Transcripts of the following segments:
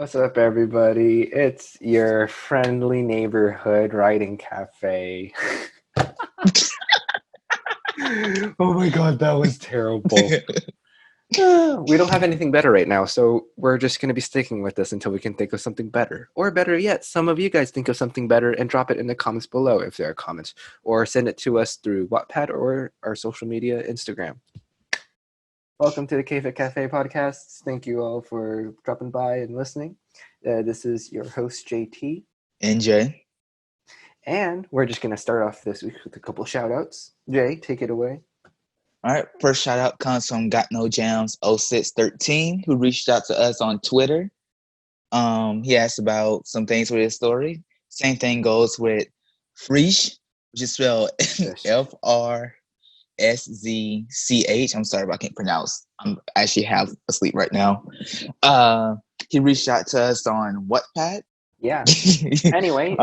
What's up, everybody? It's your friendly neighborhood writing cafe. Oh my god, that was terrible. We don't have anything better right now, so we're just going to be sticking with this until we can think of something better. Or better yet, some of you guys think of something better and drop it in the comments below if there are comments. Or send it to us through Wattpad or our social media Instagram. Welcome to the K-Fic Cafe podcast. Thank you all for dropping by and listening. This is your host, JT. NJ. And we're just going to start off this week with a couple shout-outs. Jay, take it away. All right, first shout out comes from Got No Jams 0613, who reached out to us on Twitter. He asked about some things with his story. Same thing goes with Freesh, which is spelled FRSZCH. I'm sorry if I can't pronounce. I'm actually half asleep right now. He reached out to us on Wattpad. Yeah. Anyway,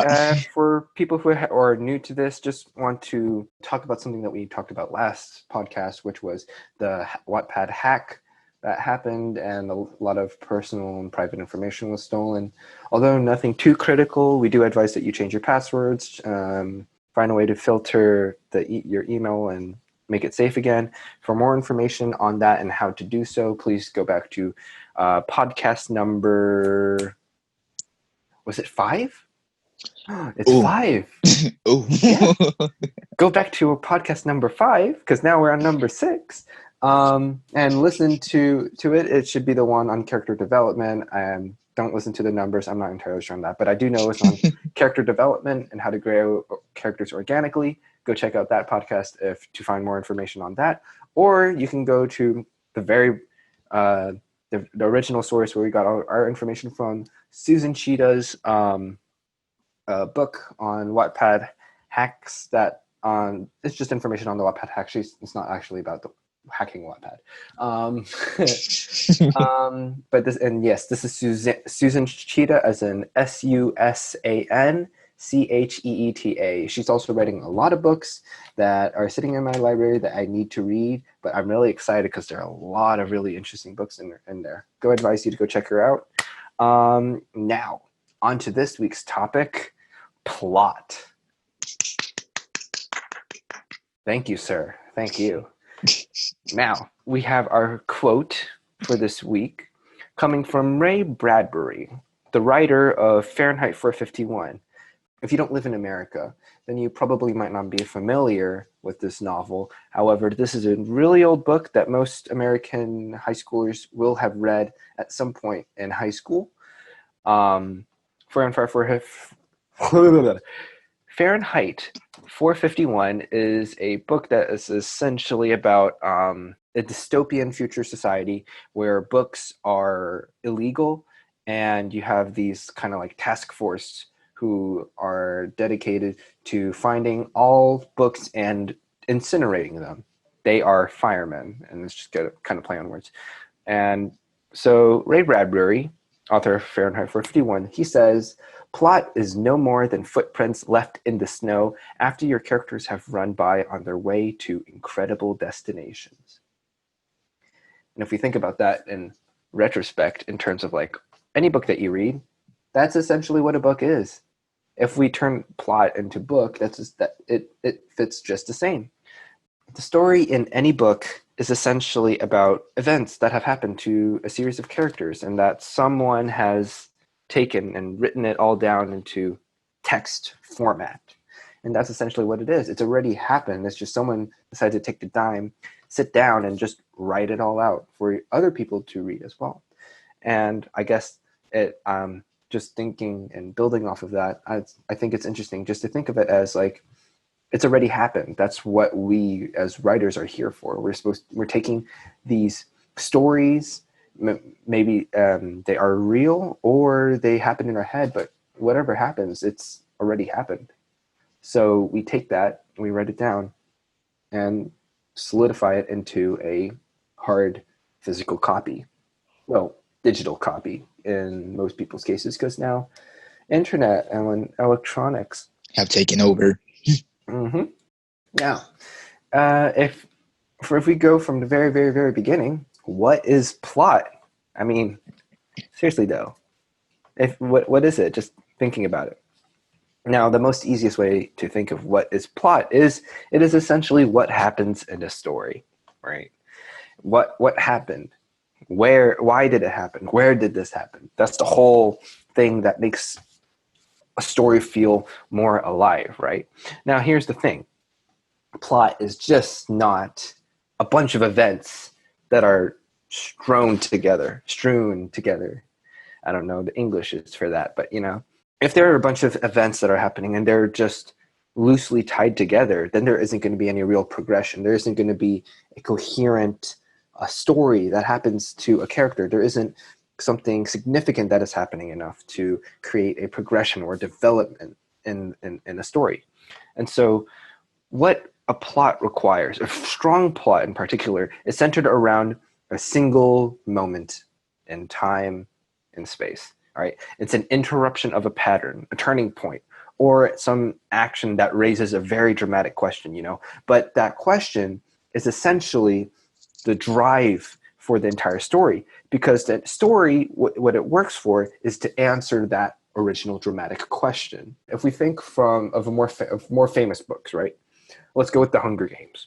for people who are new to this, just want to talk about something that we talked about last podcast, which was the Wattpad hack that happened, and a lot of personal and private information was stolen. Although nothing too critical, we do advise that you change your passwords, find a way to filter your email and make it safe again. For more information on that and how to do so, please go back to podcast number... Was it 5? It's Ooh. 5. Ooh. Yeah. Go back to podcast number 5, because now we're on number 6. And listen to it. It should be the one on character development. Don't listen to the numbers. I'm not entirely sure on that. But I do know it's on character development and how to grow characters organically. Go check out that podcast to find more information on that. Or you can go to the original source where we got our information from, Susan Cheetah's book on Wattpad hacks. It's just information on the Wattpad hacks. It's not actually about the hacking Wattpad. But this is Susan Cheetah, as in SUSANCHEETA. She's also writing a lot of books that are sitting in my library that I need to read, but I'm really excited because there are a lot of really interesting books in there. Go advise you to go check her out. Now, on to this week's topic, plot. Thank you, sir. Thank you. Now, we have our quote for this week coming from Ray Bradbury, the writer of Fahrenheit 451. If you don't live in America, then you probably might not be familiar with this novel. However, this is a really old book that most American high schoolers will have read at some point in high school. Fahrenheit 451 is a book that is essentially about a dystopian future society where books are illegal, and you have these kind of like task force who are dedicated to finding all books and incinerating them. They are firemen, and it's just a kind of play on words. And so Ray Bradbury, author of Fahrenheit 451, he says, "Plot is no more than footprints left in the snow after your characters have run by on their way to incredible destinations." And if we think about that in retrospect, in terms of like any book that you read, that's essentially what a book is. If we turn plot into book, it fits just the same. The story in any book is essentially about events that have happened to a series of characters, and that someone has taken and written it all down into text format. And that's essentially what it is. It's already happened. It's just someone decided to take the time, sit down, and just write it all out for other people to read as well. And I guess just thinking and building off of that, I think it's interesting just to think of it as like, it's already happened. That's what we as writers are here for. We're taking these stories, maybe they are real or they happen in our head, but whatever happens, it's already happened. So we take that, we write it down, and solidify it into a hard physical copy. Well, digital copy in most people's cases, because now internet and electronics have taken over. Mm-hmm. Now, if we go from the very, very, very beginning, what is plot? I mean, seriously though, What is it? Just thinking about it. Now, the most easiest way to think of what is plot is it is essentially what happens in a story, right? What happened? Why did it happen? Where did this happen? That's the whole thing that makes a story feel more alive, right? Now, here's the thing. Plot is just not a bunch of events that are strewn together. I don't know the English is for that, but if there are a bunch of events that are happening and they're just loosely tied together, then there isn't going to be any real progression. There isn't going to be a coherent story that happens to a character. There isn't something significant that is happening enough to create a progression or development in a story. And so what a plot requires, a strong plot in particular, is centered around a single moment in time and space. All right, it's an interruption of a pattern, a turning point, or some action that raises a very dramatic question, But that question is essentially the drive for the entire story, because that story, what it works for is to answer that original dramatic question. If we think of more famous books, right? Let's go with The Hunger Games.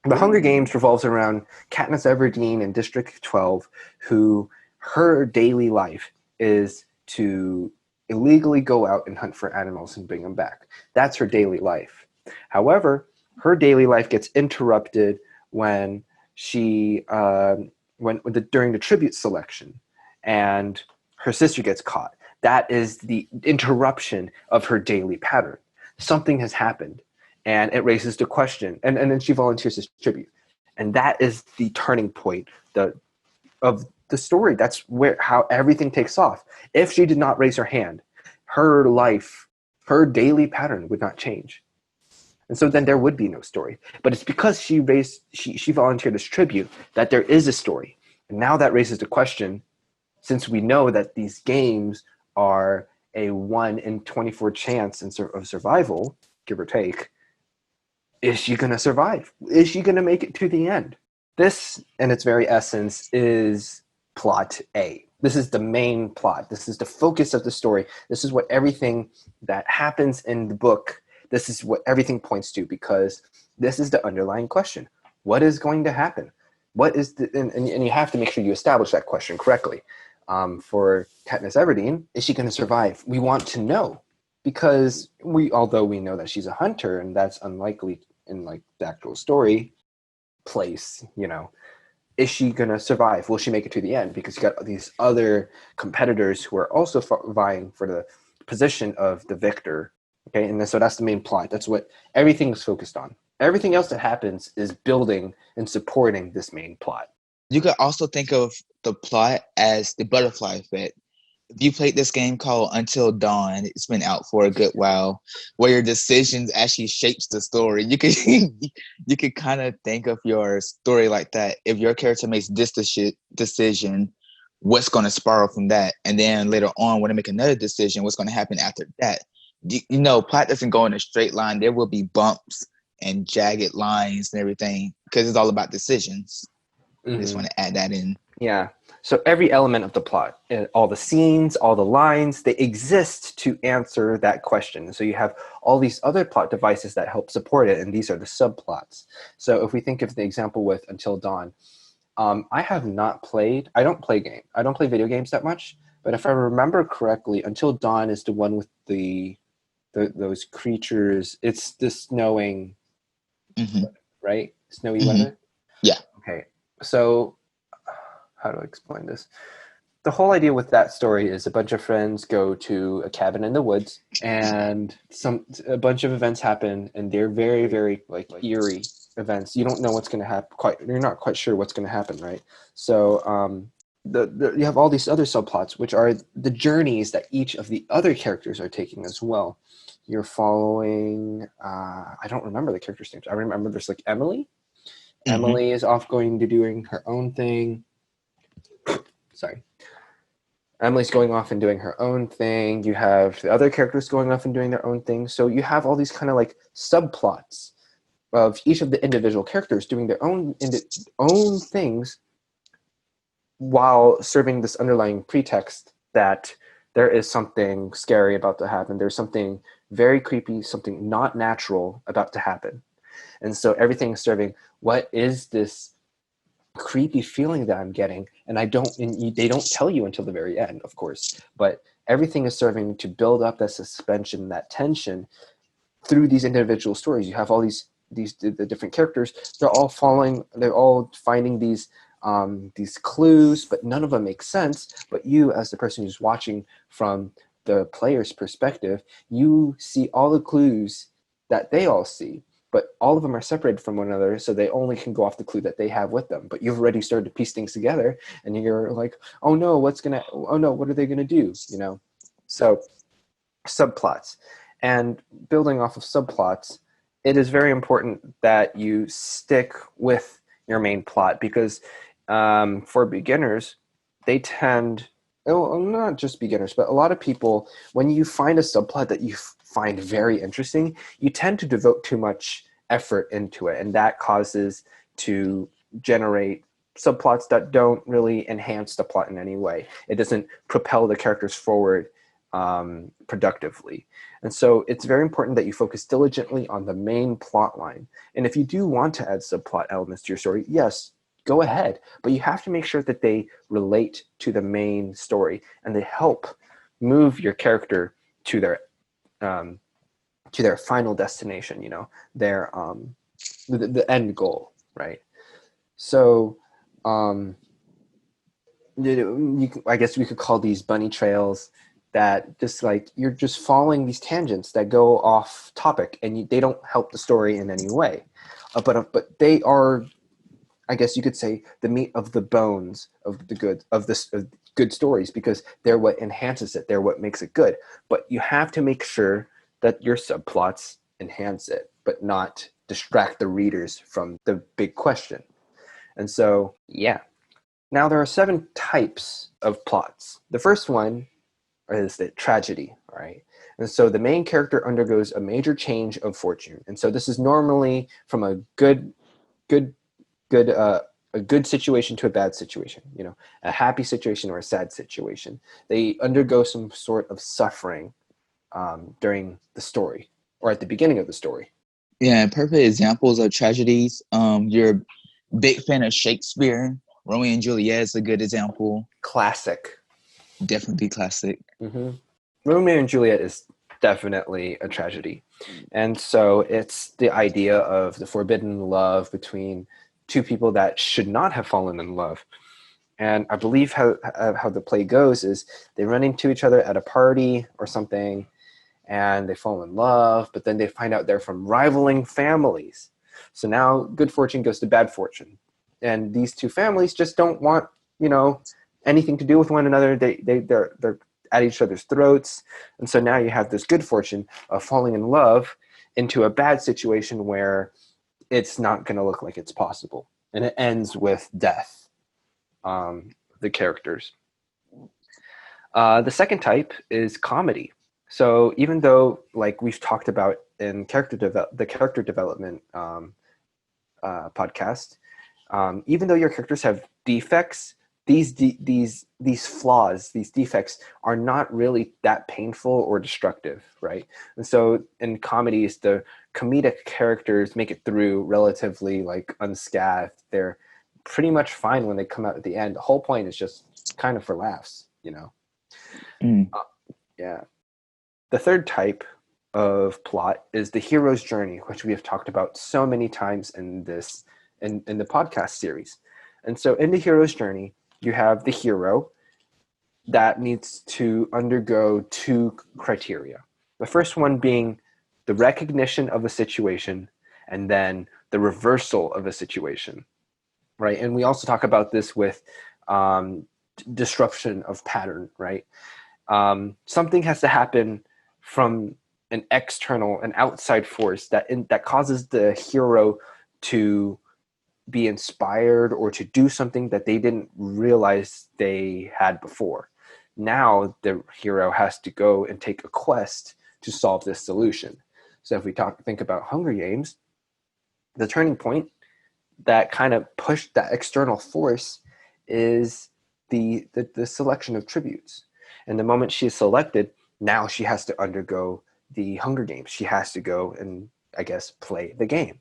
The Hunger Games revolves around Katniss Everdeen in District 12, who her daily life is to illegally go out and hunt for animals and bring them back. That's her daily life. However, her daily life gets interrupted when during the tribute selection, and her sister gets caught. That is the interruption of her daily pattern. Something has happened, and it raises the question, and then she volunteers as tribute. And that is the turning point of the story. That's how everything takes off. If she did not raise her hand, her life, her daily pattern would not change. And so then there would be no story. But it's because she volunteered as tribute that there is a story. And now that raises the question, since we know that these games are a 1 in 24 chance of survival, give or take, is she going to survive? Is she going to make it to the end? This, in its very essence, is plot A. This is the main plot. This is the focus of the story. This is what everything that happens in the book, this is what everything points to, because this is the underlying question. What is going to happen? And you have to make sure you establish that question correctly. For Katniss Everdeen, is she going to survive? We want to know, because although we know that she's a hunter, and that's unlikely in like the actual story place, is she going to survive? Will she make it to the end? Because you got these other competitors who are also vying for the position of the victor. Okay, and so that's the main plot. That's what everything is focused on. Everything else that happens is building and supporting this main plot. You could also think of the plot as the butterfly effect. If you played this game called Until Dawn, it's been out for a good while, where your decisions actually shapes the story. You could kind of think of your story like that. If your character makes this decision, what's going to spiral from that? And then later on, when they make another decision, what's going to happen after that? Plot doesn't go in a straight line. There will be bumps and jagged lines and everything, because it's all about decisions. I just want to add that in. Yeah. So every element of the plot, all the scenes, all the lines, they exist to answer that question. So you have all these other plot devices that help support it, and these are the subplots. So if we think of the example with Until Dawn, I don't play video games that much, but if I remember correctly, Until Dawn is the one with those creatures. It's the snowing, right? Snowy weather? Yeah. Okay. So how do I explain this? The whole idea with that story is a bunch of friends go to a cabin in the woods, and a bunch of events happen, and they're very, very like eerie events. You don't know what's going to happen. You're not quite sure what's going to happen, right? So you have all these other subplots, which are the journeys that each of the other characters are taking as well. You're following. I don't remember the characters' names. I remember there's like Emily. Emily is off going to doing her own thing. Sorry. Emily's going off and doing her own thing. You have the other characters going off and doing their own thing. So you have all these kind of like subplots of each of the individual characters doing their own things while serving this underlying pretext that there is something scary about to happen. There's something very creepy, something not natural about to happen. And so everything is serving, what is this creepy feeling that I'm getting? And they don't tell you until the very end, of course, but everything is serving to build up that suspension, that tension through these individual stories. You have all the different characters. They're all finding these clues, but none of them make sense. But you, as the person who's watching from the player's perspective, you see all the clues that they all see, but all of them are separated from one another, so they only can go off the clue that they have with them. But you've already started to piece things together, and you're like, oh no, what are they gonna do? So subplots. And building off of subplots, it is very important that you stick with your main plot, because for beginners, they tend, not just beginners, but a lot of people, when you find a subplot that you find very interesting, you tend to devote too much effort into it, and that causes to generate subplots that don't really enhance the plot in any way. It doesn't propel the characters forward productively. And so it's very important that you focus diligently on the main plot line. And if you do want to add subplot elements to your story, yes, go ahead, but you have to make sure that they relate to the main story and they help move your character to their final destination, their the end goal, right? So I guess we could call these bunny trails, that just like you're just following these tangents that go off topic, and they don't help the story in any way, but they are, I guess you could say, the meat of the bones of good stories, because they're what enhances it, they're what makes it good. But you have to make sure that your subplots enhance it, but not distract the readers from the big question. And so, yeah. Now there are 7 types of plots. The first one is the tragedy, right? And so the main character undergoes a major change of fortune. And so this is normally from a good situation to a bad situation, a happy situation or a sad situation. They undergo some sort of suffering during the story, or at the beginning of the story. Yeah, perfect examples of tragedies. You're a big fan of Shakespeare. Romeo and Juliet is a good example. Classic. Definitely classic. Mm-hmm. Romeo and Juliet is definitely a tragedy. And so it's the idea of the forbidden love between two people that should not have fallen in love. And I believe how the play goes is they run into each other at a party or something, and they fall in love, but then they find out they're from rivaling families. So now good fortune goes to bad fortune. And these two families just don't want, anything to do with one another. They're at each other's throats. And so now you have this good fortune of falling in love into a bad situation where it's not going to look like it's possible. And it ends with death, the characters. The second type is comedy. So even though, like we've talked about in the character development podcast, even though your characters have defects, these flaws, these defects are not really that painful or destructive, right? And so in comedies, the comedic characters make it through relatively like unscathed. They're pretty much fine when they come out at the end. The whole point is just kind of for laughs, Yeah. The third type of plot is the hero's journey, which we have talked about so many times in the podcast series. And so in the hero's journey, you have the hero that needs to undergo 2 criteria. The first one being the recognition of a situation, and then the reversal of a situation, right? And we also talk about this with disruption of pattern, right? Something has to happen from an outside force that causes the hero to be inspired or to do something that they didn't realize they had before. Now the hero has to go and take a quest to solve this solution. So if we think about Hunger Games, the turning point that kind of pushed that external force is the selection of tributes. And the moment she is selected, now she has to undergo the Hunger Games. She has to go and, I guess, play the game.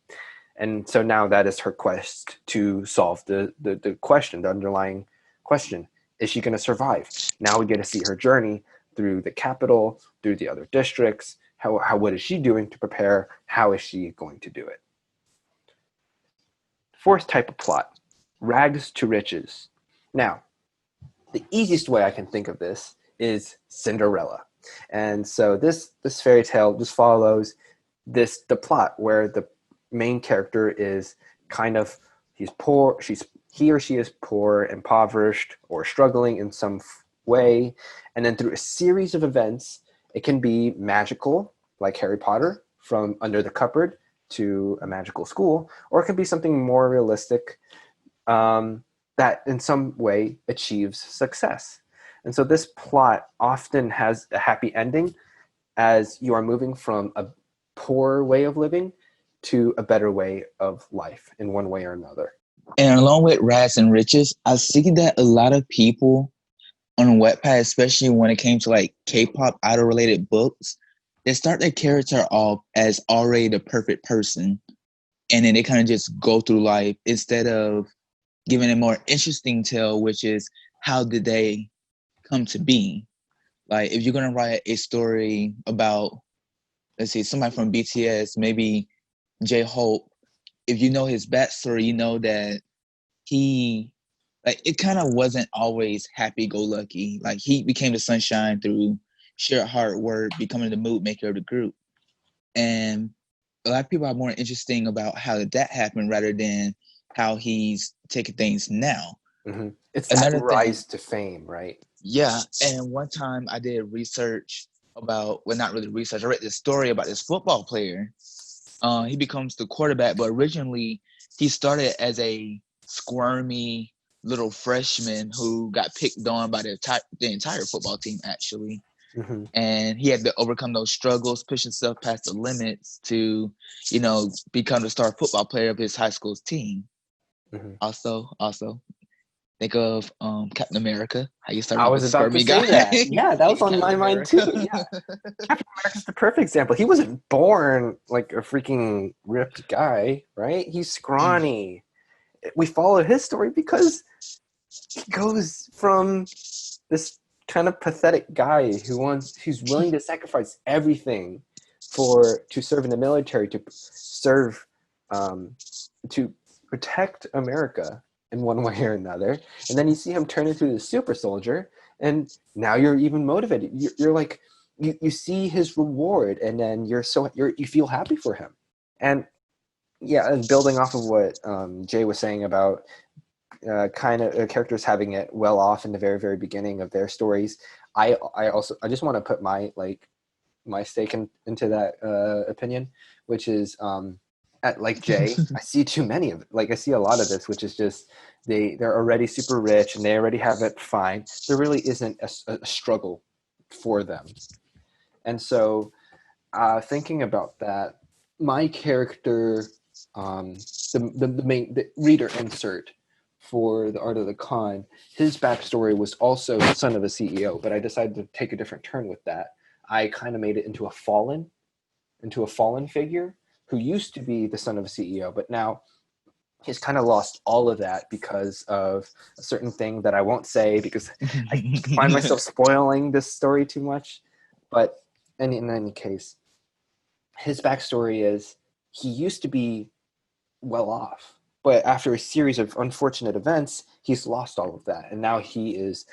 And so now that is her quest to solve the question, the underlying question. Is she going to survive? Now we get to see her journey through the capital, through the other districts. What is she doing to prepare? How is she going to do it? Fourth type of plot, rags to riches. Now, the easiest way I can think of this is Cinderella. And so this fairy tale just follows the plot where the main character is kind of, he's poor, he or she is poor, impoverished, or struggling in some way, and then through a series of events, it can be magical, like Harry Potter, from under the cupboard to a magical school, or it can be something more realistic that in some way achieves success. And so this plot often has a happy ending as you are moving from a poor way of living to a better way of life in one way or another. And along with rags and riches, I see that a lot of people on Wattpad, especially when it came to like K-pop idol related books, they start their character off as already the perfect person, and then they kind of just go through life instead of giving a more interesting tale, which is how did they come to be. Like if you're gonna write a story about, let's see, somebody from BTS, maybe J-Hope, if you know his backstory, you know that he, like, it kind of wasn't always happy-go-lucky. Like he became the sunshine through sheer hard work, becoming the mood maker of the group. And a lot of people are more interesting about how did that happen rather than how he's taking things now. Mm-hmm. It's that rise to fame, right? Yeah. And one time I did research about, well, not really research, I read this story about this football player. He becomes the quarterback, but originally he started as a squirmy little freshman who got picked on by the entire football team, actually. Mm-hmm. And he had to overcome those struggles, push himself past the limits to, become the star football player of his high school's team. Mm-hmm. Also, think of Captain America. How you started I off was a about to squirmy say guy. that. Yeah, that was on Captain my mind America. too. Yeah, Captain America's the perfect example. He wasn't born like a freaking ripped guy, right? He's scrawny. We follow his story because he goes from this kind of pathetic guy who's willing to sacrifice everything to serve in the military, to serve, to protect America in one way or another. And then you see him turn into the super soldier, and now you're even motivated. You're like, you see his reward, and then you feel happy for him. And yeah, and building off of what Jay was saying about kind of characters having it well off in the very, very beginning of their stories, I just want to put my stake into that opinion, which is like Jay, I see too many of it. Like I see a lot of this, which is just they're already super rich and they already have it fine. There really isn't a struggle for them. And so thinking about that, my character, the reader insert for The Art of the Con, his backstory was also the son of a CEO, but I decided to take a different turn with that. I kind of made it into a fallen figure who used to be the son of a CEO, but now he's kind of lost all of that because of a certain thing that I won't say because I find myself spoiling this story too much. But in any case, his backstory is he used to be well off, but after a series of unfortunate events, he's lost all of that, and now he is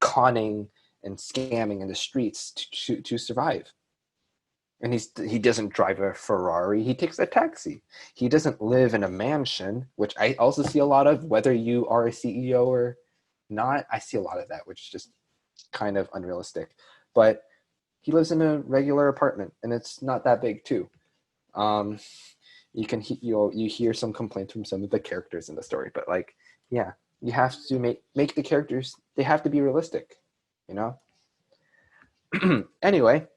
conning and scamming in the streets to survive. And he doesn't drive a Ferrari, he takes a taxi. He doesn't live in a mansion, which I also see a lot of, whether you are a CEO or not. I see a lot of that, which is just kind of unrealistic. But he lives in a regular apartment, and it's not that big too. You hear some complaints from some of the characters in the story, but like, yeah, you have to make the characters, they have to be realistic, you know. Anyway,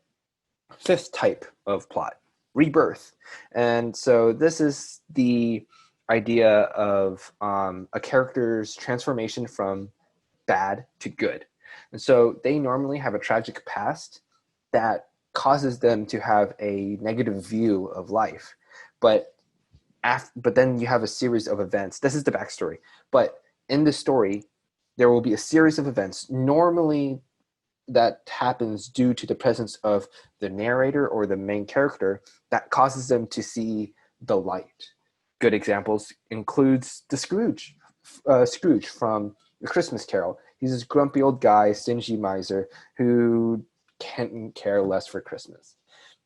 fifth type of plot, rebirth. And so this is the idea of a character's transformation from bad to good. And so they normally have a tragic past that causes them to have a negative view of life. But then you have a series of events. This is the backstory. But in the story, there will be a series of events, normally that happens due to the presence of the narrator or the main character, that causes them to see the light. Good examples includes the Scrooge from The Christmas Carol. He's this grumpy old guy, stingy miser, who can't care less for Christmas.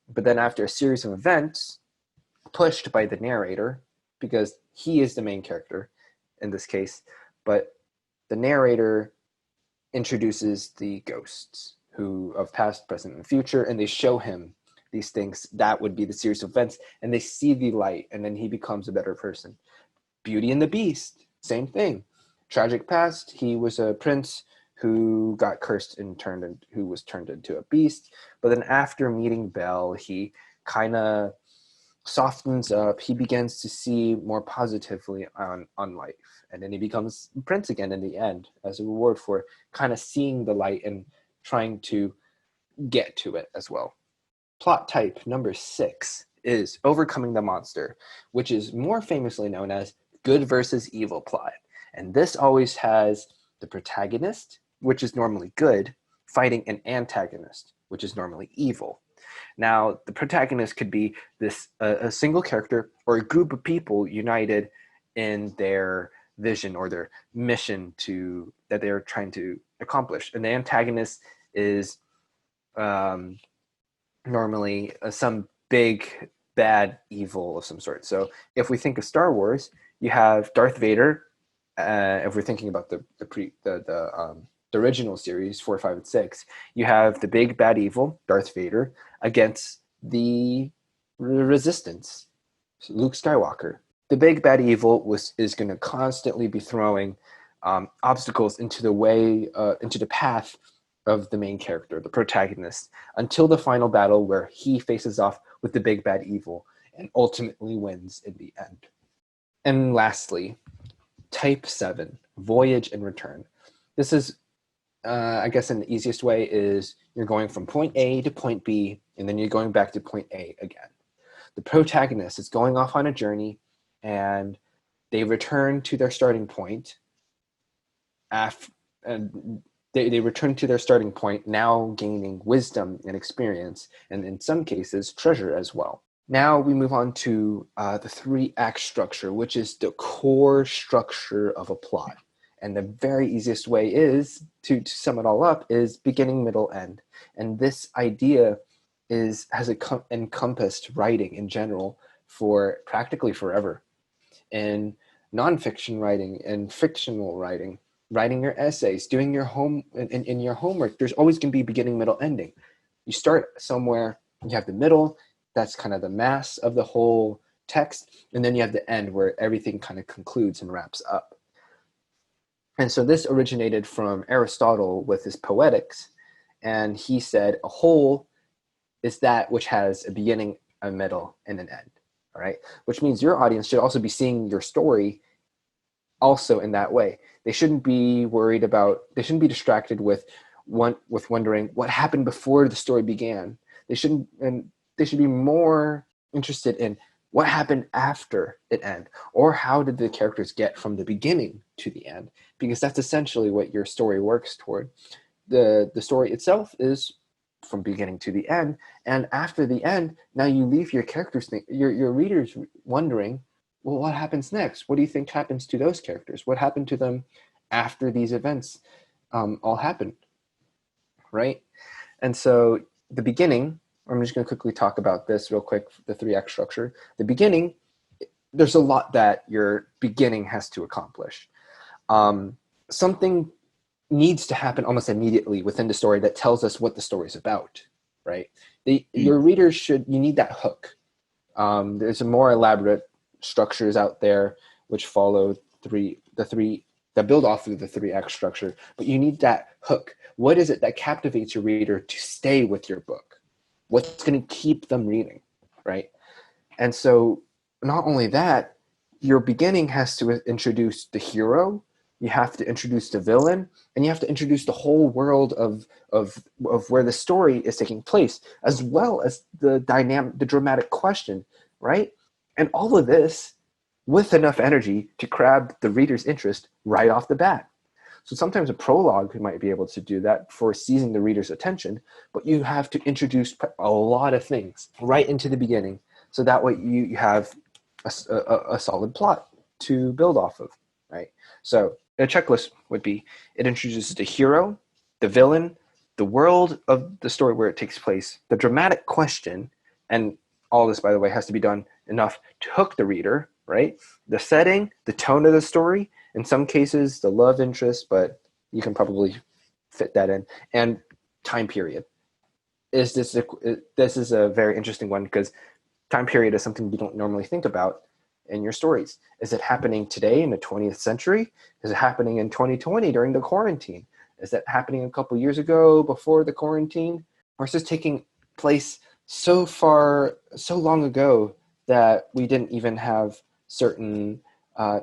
But then after a series of events, pushed by the narrator, because he is the main character in this case, but the narrator introduces the ghosts who of past, present, and future, and they show him these things that would be the series of events, and they see the light, and then he becomes a better person. Beauty and the Beast, same thing. Tragic past, he was a prince who got cursed and who was turned into a beast, but then after meeting Belle, he kind of softens up. He begins to see more positively on life, and then he becomes prince again in the end as a reward for kind of seeing the light and trying to get to it as well. Plot type number 6 is overcoming the monster, which is more famously known as good versus evil plot. And this always has the protagonist, which is normally good, fighting an antagonist, which is normally evil. Now, the protagonist could be a single character or a group of people united in their vision or their mission that they're trying to accomplish. And the antagonist is normally some big bad evil of some sort. So if we think of Star Wars, you have Darth Vader. If we're thinking about the original series 4, 5, and 6, you have the big bad evil Darth Vader against the resistance, Luke Skywalker. The big bad evil is going to constantly be throwing obstacles into the path of the main character, the protagonist, until the final battle where he faces off with the big bad evil and ultimately wins in the end. And lastly, type 7, Voyage and Return. This is, I guess, in the easiest way is you're going from point A to point B, and then you're going back to point A again. The protagonist is going off on a journey, and they return to their starting point. They return to their starting point, now gaining wisdom and experience, and in some cases, treasure as well. Now we move on to the 3-act structure, which is the core structure of a plot. And the very easiest way is, to sum it all up, is beginning, middle, end. And this idea has encompassed writing in general for practically forever. In nonfiction writing and fictional writing, writing your essays, doing your in your homework, there's always going to be beginning, middle, ending. You start somewhere, you have the middle, that's kind of the mass of the whole text, and then you have the end where everything kind of concludes and wraps up. And so this originated from Aristotle with his Poetics, and he said a whole is that which has a beginning, a middle, and an end. All right, which means your audience should also be seeing your story also in that way. They shouldn't be distracted with wondering what happened before the story began. They should be more interested in what happened after it ended, or how did the characters get from the beginning to the end, because that's essentially what your story works toward. The story itself is from beginning to the end, and after the end, now you leave your characters, your readers wondering, well, what happens next? What do you think happens to those characters? What happened to them after these events all happened, right? And so the beginning, I'm just going to quickly talk about this real quick, the 3-act structure. The beginning, there's a lot that your beginning has to accomplish. Something needs to happen almost immediately within the story that tells us what the story is about, right? Your readers you need that hook. There's a more elaborate structures out there which follow that build off of the 3-act structure, but you need that hook. What is it that captivates your reader to stay with your book? What's going to keep them reading, right? And so not only that, your beginning has to introduce the hero, you have to introduce the villain, and you have to introduce the whole world of where the story is taking place, as well as the dramatic question, right? And all of this with enough energy to grab the reader's interest right off the bat. So sometimes a prologue might be able to do that for seizing the reader's attention, but you have to introduce a lot of things right into the beginning, so that way you have a solid plot to build off of, right? So a checklist would be, it introduces the hero, the villain, the world of the story where it takes place, the dramatic question, and all this, by the way, has to be done enough to hook the reader, right? The setting, the tone of the story, in some cases, the love interest, but you can probably fit that in, and time period. This is a very interesting one, because time period is something you don't normally think about in your stories. Is it happening today in the 20th century? Is it happening in 2020 during the quarantine? Is that happening a couple years ago before the quarantine? Or is this taking place so long ago that we didn't even have certain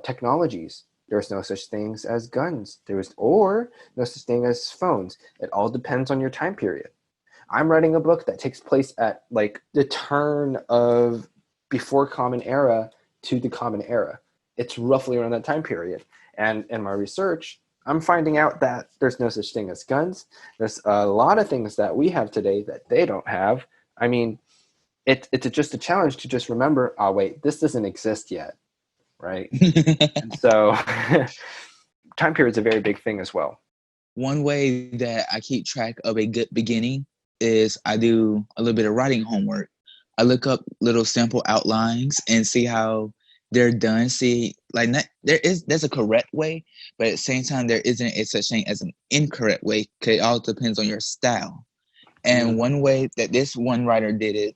technologies? There was no such things as guns. Or no such thing as phones. It all depends on your time period. I'm writing a book that takes place at like the turn of before Common Era to the Common Era. It's roughly around that time period. And in my research, I'm finding out that there's no such thing as guns. There's a lot of things that we have today that they don't have. I mean, it's just a challenge to just remember, oh, wait, this doesn't exist yet, right? And so time period is a very big thing as well. One way that I keep track of a good beginning is I do a little bit of writing homework. I look up little simple outlines and see how they're done. See, like there's a correct way, but at the same time there isn't a such thing as an incorrect way, because it all depends on your style. And one way that this one writer did it,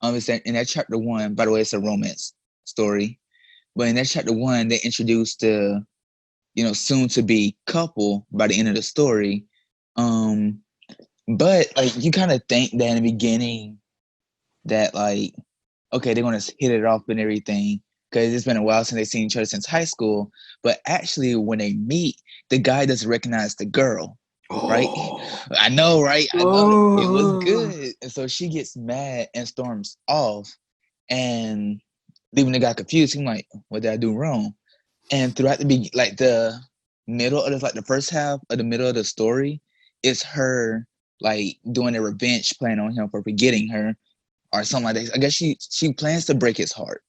is that in that chapter 1, by the way, it's a romance story, but in that chapter 1, they introduced the soon to be couple by the end of the story. But like you kind of think that in the beginning that like, okay, they're gonna hit it off and everything, because it's been a while since they've seen each other since high school. But actually, when they meet, the guy doesn't recognize the girl, right? I know, right? I know it was good. And so she gets mad and storms off, and leaving the guy confused. He's like, what did I do wrong? And throughout the middle of the first half of the middle of the story, it's her like doing a revenge plan on him for forgetting her or something like that. I guess she plans to break his heart.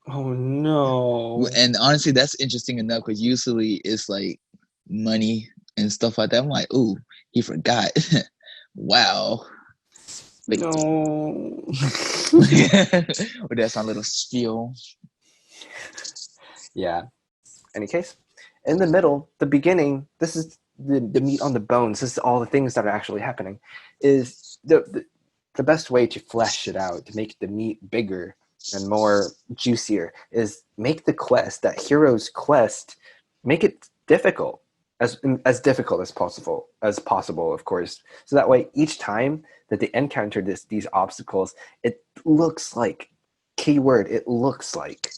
Oh no. And honestly, that's interesting enough, because usually it's like money and stuff like that. I'm like, ooh, he forgot. Wow. But no. Well, that's our little spiel. Yeah. Any case, in the middle, the beginning, this is the meat on the bones. This is all the things that are actually happening. Is the best way to flesh it out, to make the meat bigger and more juicier, is make the quest, that hero's quest, make it difficult, as difficult as possible, of course. So that way, each time that they encounter these obstacles, it looks like, keyword, it looks like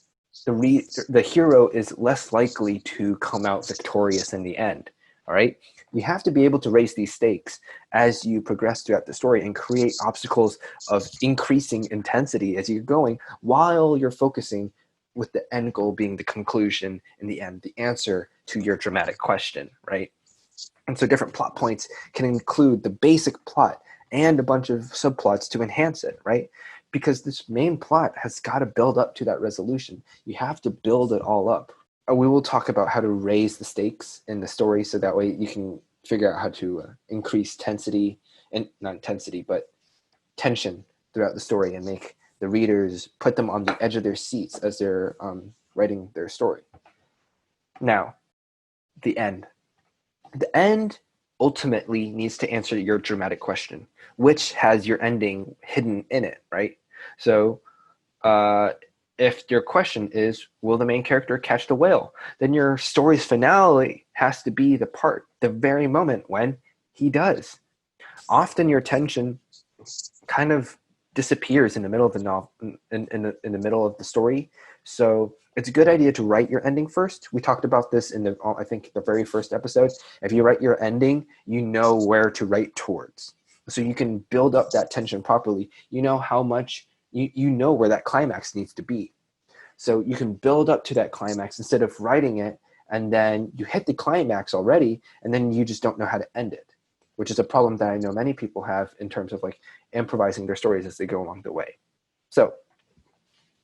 the hero is less likely to come out victorious in the end. All right, you have to be able to raise these stakes as you progress throughout the story and create obstacles of increasing intensity as you're going, while you're focusing with the end goal being the conclusion in the end, the answer to your dramatic question, right? And so different plot points can include the basic plot and a bunch of subplots to enhance it, right? Because this main plot has got to build up to that resolution. You have to build it all up. We will talk about how to raise the stakes in the story, so that way you can figure out how to increase tensity, and not intensity, but tension throughout the story, and make the readers, put them on the edge of their seats as they're writing their story. Now, the end. The end ultimately needs to answer your dramatic question, which has your ending hidden in it, right? So if your question is, will the main character catch the whale? Then your story's finale has to be the very moment when he does. Often your tension kind of disappears in the middle of the novel, in the middle of the story. So it's a good idea to write your ending first. We talked about this in I think the very first episode. If you write your ending, you know where to write towards, so you can build up that tension properly. You know how much you know where that climax needs to be, so you can build up to that climax instead of writing it and then you hit the climax already and then you just don't know how to end it, which is a problem that I know many people have in terms of like improvising their stories as they go along the way. So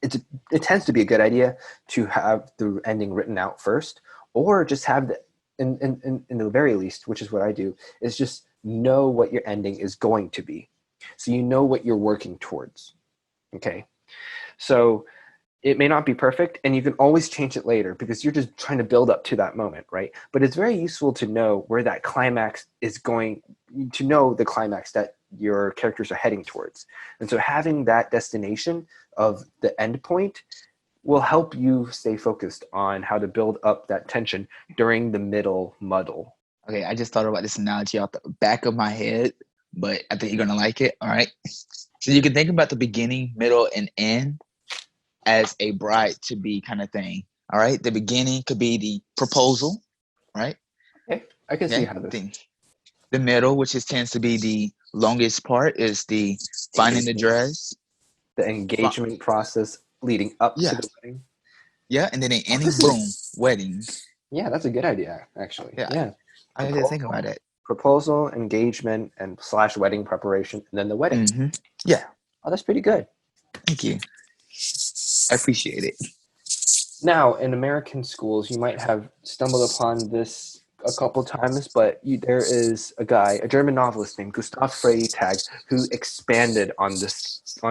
it tends to be a good idea to have the ending written out first, or just have the in the very least, which is what I do, is just know what your ending is going to be, so you know what you're working towards. Okay, so it may not be perfect, and you can always change it later because you're just trying to build up to that moment, right? But it's very useful to know where that climax is going, to know the climax that your characters are heading towards. And so having that destination of the end point will help you stay focused on how to build up that tension during the middle muddle. Okay, I just thought about this analogy off the back of my head, but I think you're gonna like it. All right. So you can think about the beginning, middle, and end as a bride to be kind of thing. All right. The beginning could be the proposal, right? Okay, I can see how this. The middle, which tends to be the longest part, is the finding the dress. The engagement process leading up to the wedding. Yeah, and then the ending, boom, wedding. Yeah, that's a good idea, actually. Yeah. I didn't think about it. Proposal, engagement, and / wedding preparation, and then the wedding. Mm-hmm. Yeah. Oh, that's pretty good. Thank you. I appreciate it. Now, in American schools, you might have stumbled upon this a couple times, but there is a guy, a German novelist named Gustav Freytag, who expanded on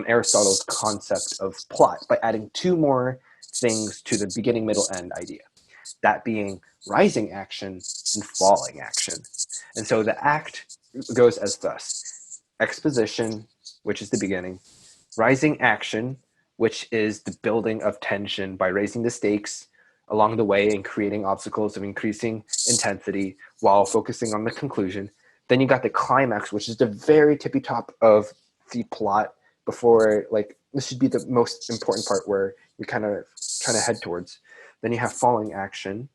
Aristotle's concept of plot by adding 2 more things to the beginning, middle, end idea. That being rising action and falling action. And so the act goes as thus: exposition, which is the beginning; rising action, which is the building of tension by raising the stakes along the way and creating obstacles of increasing intensity while focusing on the conclusion. Then you got the climax, which is the very tippy top of the plot before, like, this should be the most important part where you're kind of trying to head towards. Then you have falling action,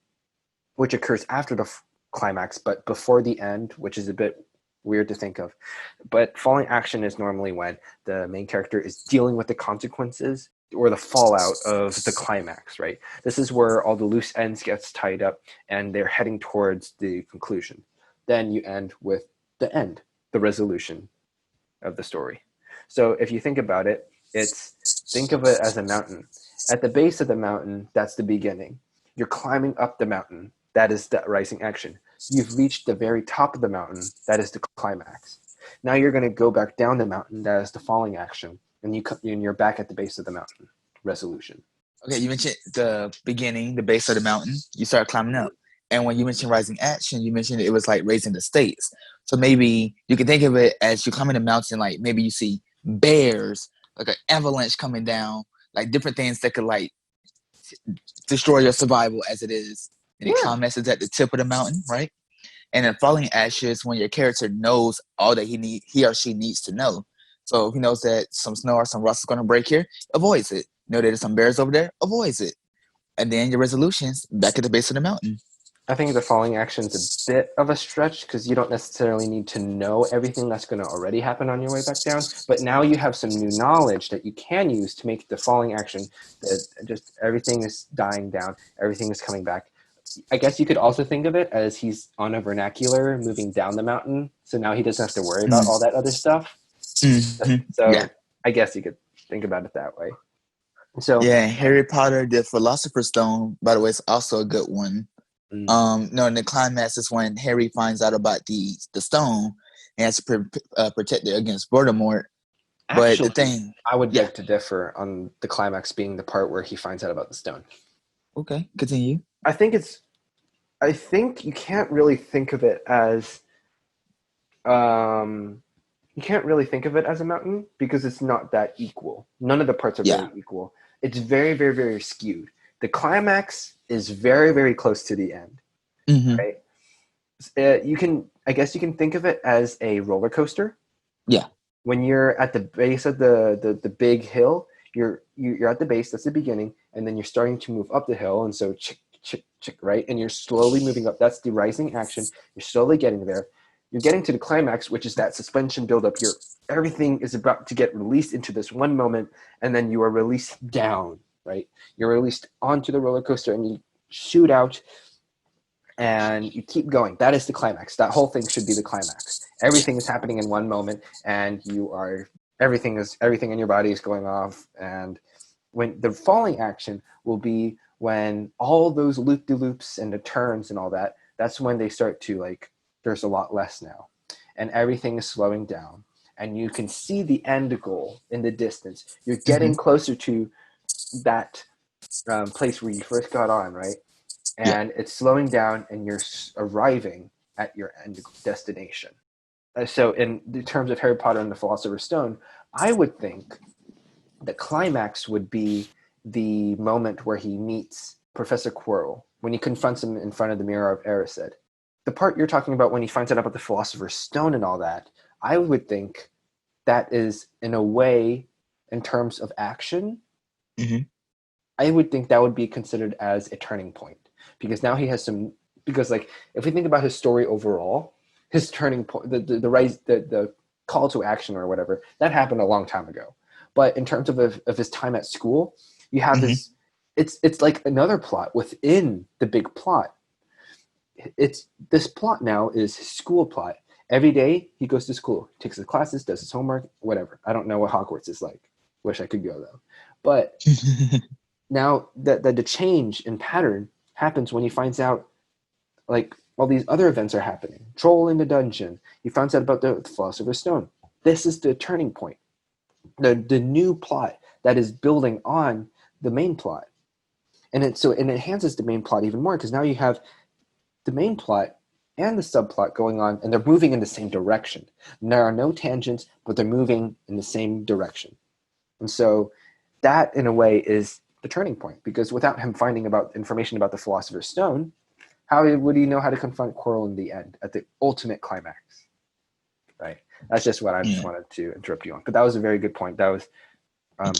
which occurs after the climax, but before the end, which is a bit weird to think of. But falling action is normally when the main character is dealing with the consequences or the fallout of the climax, right? This is where all the loose ends gets tied up and they're heading towards the conclusion. Then you end with the end, the resolution of the story. So if you think about it, think of it as a mountain. At the base of the mountain, that's the beginning. You're climbing up the mountain. That is the rising action. You've reached the very top of the mountain. That is the climax. Now you're going to go back down the mountain. That is the falling action. And you're back at the base of the mountain. Resolution. Okay, you mentioned the beginning, the base of the mountain. You start climbing up. And when you mentioned rising action, you mentioned it was like raising the stakes. So maybe you can think of it as you climbing the mountain, like maybe you see bears, like an avalanche coming down, like different things that could like destroy your survival as it is. And it climaxes at the tip of the mountain, right? And then falling ashes when your character knows all that he or she needs to know. So if he knows that some snow or some rust is going to break here, avoids it. Know that there's some bears over there, avoids it. And then your resolutions back at the base of the mountain. I think the falling action is a bit of a stretch because you don't necessarily need to know everything that's going to already happen on your way back down. But now you have some new knowledge that you can use to make the falling action that just everything is dying down, everything is coming back. I guess you could also think of it as he's on a vernacular moving down the mountain. So now he doesn't have to worry about all that other stuff. Mm-hmm. So I guess you could think about it that way. So Harry Potter, the Philosopher's Stone, by the way, is also a good one. No, in the climax is when Harry finds out about the stone and has to protect it against Voldemort. Actually, but the thing, I would beg to differ on the climax being the part where he finds out about the stone. Okay, continue. I think you can't really think of it as a mountain because it's not that equal. None of the parts are really equal. It's very, very, very skewed. The climax is very, very close to the end. Right? I guess you can think of it as a roller coaster. Yeah. when you're at the base of the big hill, you're at the base, that's the beginning, and then you're starting to move up the hill, and so chick, chick, chick, right? And you're slowly moving up. That's the rising action. You're slowly getting there. You're getting to the climax, which is that suspension buildup. Everything is about to get released into this one moment, and then you are released down, right? You're released onto the roller coaster, and you shoot out, and you keep going. That is the climax. That whole thing should be the climax. Everything is happening in one moment, and everything in your body is going off. And when the falling action will be when all those loop-de-loops and the turns and all that, that's when they start to, like, there's a lot less now, and everything is slowing down, and you can see the end goal in the distance. You're getting closer to that place where you first got on, right? And it's slowing down, and you're arriving at your end destination. So in the terms of Harry Potter and the Philosopher's Stone, I would think the climax would be the moment where he meets Professor Quirrell, when he confronts him in front of the Mirror of Erised. The part you're talking about when he finds out about the Philosopher's Stone and all that, I would think that is, in a way, in terms of action, I would think that would be considered as a turning point. Because now he has some, because, like, if we think about his story overall, his turning point, the call to action or whatever, that happened a long time ago. But in terms of his time at school, you have his, it's like another plot within the big plot. This plot now is his school plot. Every day he goes to school, takes his classes, does his homework, whatever. I don't know what Hogwarts is like. Wish I could go though. But now the change in pattern happens when he finds out, like, all these other events are happening. Troll in the dungeon. He finds out about the Philosopher's Stone. This is the turning point. The new plot that is building on the main plot. And it enhances the main plot even more, because now you have the main plot and the subplot going on, and they're moving in the same direction. And there are no tangents, but they're moving in the same direction. And so that, in a way, is the turning point, because without him finding about information about the Philosopher's Stone, how would he know how to confront Quirrell in the end, at the ultimate climax? Right? That's just what I just wanted to interrupt you on. But that was a very good point. That was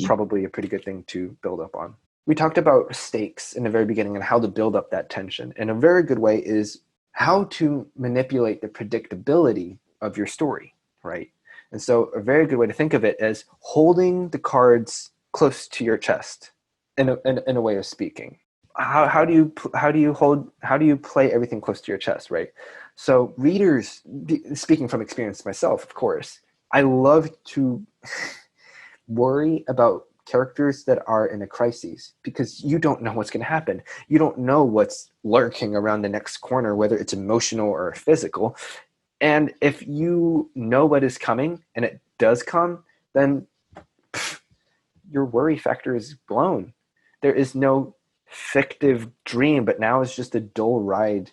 probably a pretty good thing to build up on. We talked about stakes in the very beginning and how to build up that tension. And a very good way is how to manipulate the predictability of your story, right? And so a very good way to think of it is holding the cards close to your chest, in a way of speaking. How do you play everything close to your chest, right? So readers, speaking from experience myself, of course, I love to worry about characters that are in a crisis, because you don't know what's going to happen. You don't know what's lurking around the next corner, whether it's emotional or physical. And if you know what is coming and it does come, then your worry factor is blown. There is no fictive dream, but now it's just a dull ride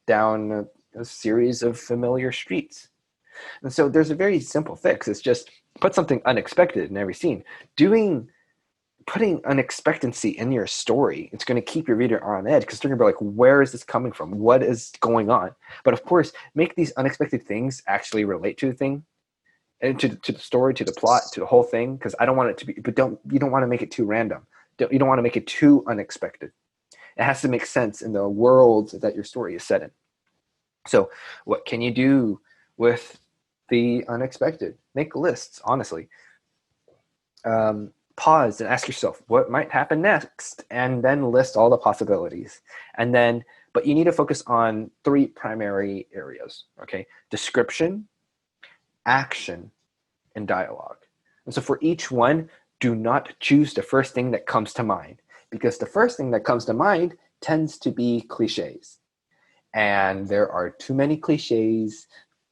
down a series of familiar streets. And so there's a very simple fix. It's just put something unexpected in every scene. Putting unexpectancy in your story, it's going to keep your reader on edge, because they're going to be like, where is this coming from? What is going on? But of course, make these unexpected things actually relate to the thing, and to the story, to the plot, to the whole thing, because I don't want it to be, but you don't want to make it too random. You don't want to make it too unexpected. It has to make sense in the world that your story is set in. So what can you do with the unexpected? Make lists, honestly. Pause and ask yourself what might happen next, and then list all the possibilities. And then, but you need to focus on 3 primary areas, okay? Description, action, and dialogue. And so for each one, do not choose the first thing that comes to mind, because the first thing that comes to mind tends to be cliches. And there are too many cliches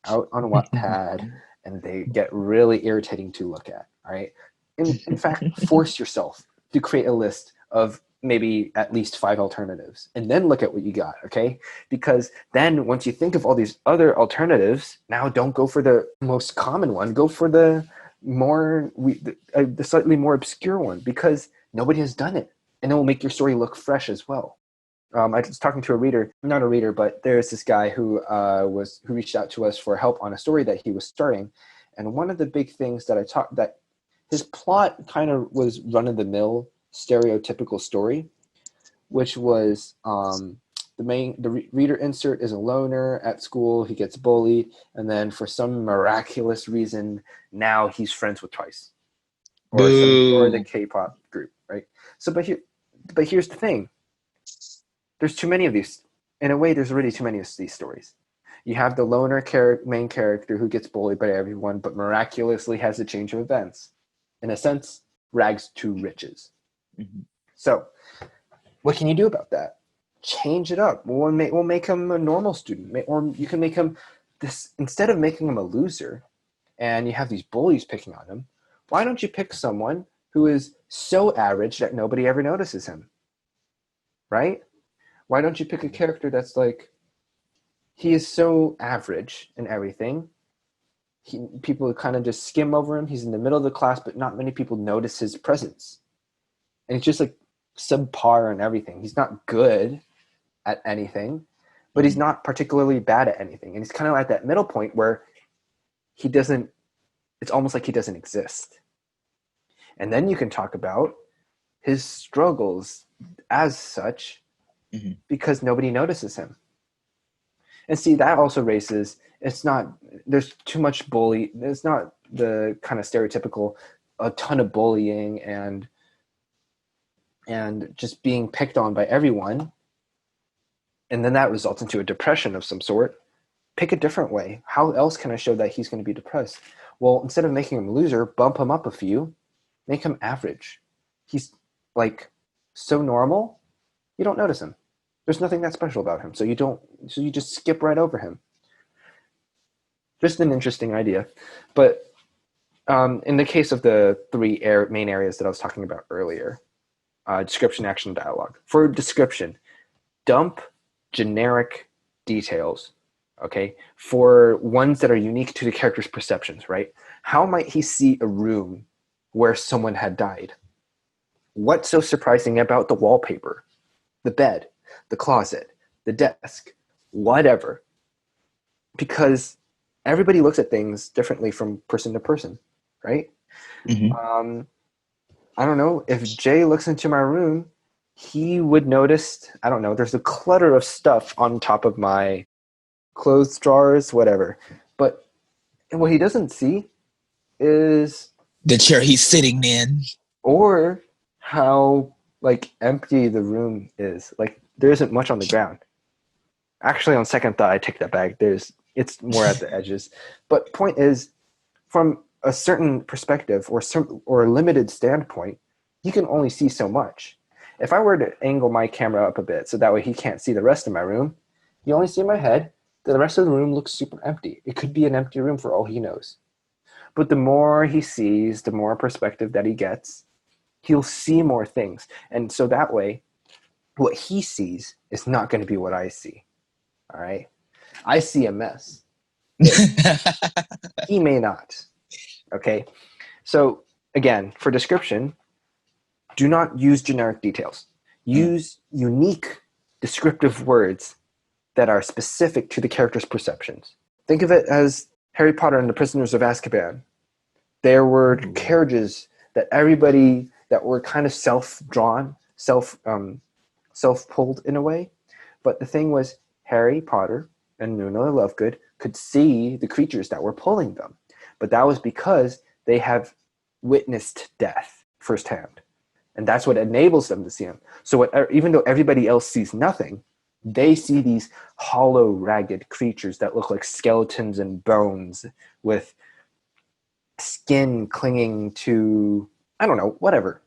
out on Wattpad, and they get really irritating to look at, all right? In fact, force yourself to create a list of maybe at least 5 alternatives, and then look at what you got, okay? Because then once you think of all these other alternatives, now don't go for the most common one. Go for the slightly more obscure one, because nobody has done it, and it will make your story look fresh as well. I was talking to a reader, not a reader, but there's this guy who reached out to us for help on a story that he was starting. And one of the big things that his plot kind of was run-of-the-mill stereotypical story, which was the reader insert is a loner at school. He gets bullied, and then for some miraculous reason, now he's friends with Twice, or the K-pop group, right? So, but here's the thing: there's too many of these. In a way, there's already too many of these stories. You have the loner main character who gets bullied by everyone, but miraculously has a change of events. In a sense, rags to riches. Mm-hmm. So, what can you do about that? Change it up. We'll make him a normal student, or you can make him this, instead of making him a loser, and you have these bullies picking on him. Why don't you pick someone who is so average that nobody ever notices him? Right? Why don't you pick a character that's like, he is so average in everything. People kind of just skim over him. He's in the middle of the class, but not many people notice his presence. And it's just like subpar and everything. He's not good at anything, but he's not particularly bad at anything. And he's kind of at that middle point where it's almost like he doesn't exist. And then you can talk about his struggles as such, because nobody notices him. And see, that also raises, there's too much bully. It's not the kind of stereotypical, a ton of bullying and just being picked on by everyone. And then that results into a depression of some sort. Pick a different way. How else can I show that he's going to be depressed? Well, instead of making him a loser, bump him up a few, make him average. He's like so normal, you don't notice him. There's nothing that special about him. So you just skip right over him. Just an interesting idea. But in the case of the three main areas that I was talking about earlier, description, action, dialogue. For description, dump generic details, okay, for ones that are unique to the character's perceptions, right? How might he see a room where someone had died? What's so surprising about the wallpaper, the bed, the closet, the desk, whatever? Because everybody looks at things differently from person to person, right? Mm-hmm. I don't know, if Jay looks into my room, he would notice, I don't know, there's a clutter of stuff on top of my clothes drawers, whatever. But what he doesn't see is the chair he's sitting in, or how like empty the room is. Like there isn't much on the ground. Actually, on second thought, I take that back. It's more at the edges. But point is, from a certain perspective or a limited standpoint, you can only see so much. If I were to angle my camera up a bit so that way he can't see the rest of my room, you only see my head. The rest of the room looks super empty. It could be an empty room for all he knows. But the more he sees, the more perspective that he gets, he'll see more things. And so that way, what he sees is not going to be what I see. All right? I see a mess. He may not. Okay? So, again, for description, do not use generic details. Use unique descriptive words that are specific to the character's perceptions. Think of it as Harry Potter and the Prisoners of Azkaban. There were carriages that everybody that were kind of self-drawn, self-pulled in a way. But the thing was, Harry Potter and Luna Lovegood could see the creatures that were pulling them. But that was because they have witnessed death firsthand. And that's what enables them to see him. So even though everybody else sees nothing, they see these hollow, ragged creatures that look like skeletons and bones with skin clinging to, I don't know, whatever.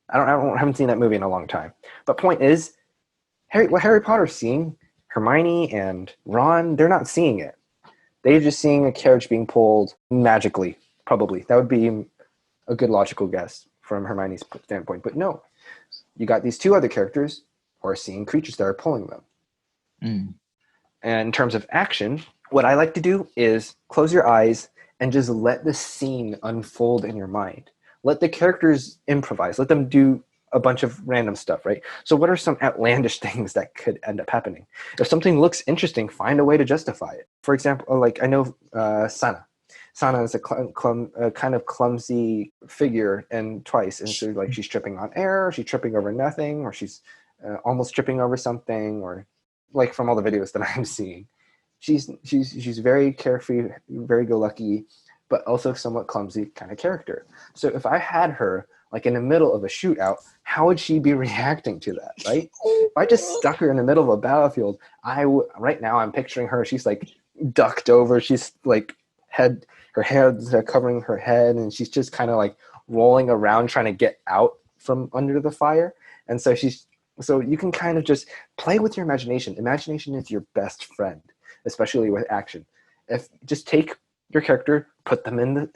I haven't seen that movie in a long time. But point is, what Harry Potter's seeing, Hermione and Ron, they're not seeing it. They're just seeing a carriage being pulled magically, probably. That would be a good logical guess from Hermione's standpoint. But no, you got these two other characters who are seeing creatures that are pulling them. And in terms of action, what I like to do is close your eyes and just let the scene unfold in your mind. Let the characters improvise. Let them do a bunch of random stuff, right? So what are some outlandish things that could end up happening? If something looks interesting, find a way to justify it. For example, like I know Sana. Sana is a kind of clumsy figure in Twice, and so like she's tripping on air, she's tripping over nothing, or she's almost tripping over something, or like from all the videos that I'm seeing, she's very carefree, very go lucky, but also somewhat clumsy kind of character. So if I had her like in the middle of a shootout, how would she be reacting to that, right? If I just stuck her in the middle of a battlefield, right now I'm picturing her, she's like ducked over, she's like her hands are covering her head, and she's just kind of like rolling around trying to get out from under the fire. And so you can kind of just play with your imagination. Imagination is your best friend, especially with action. If just take your character, put them in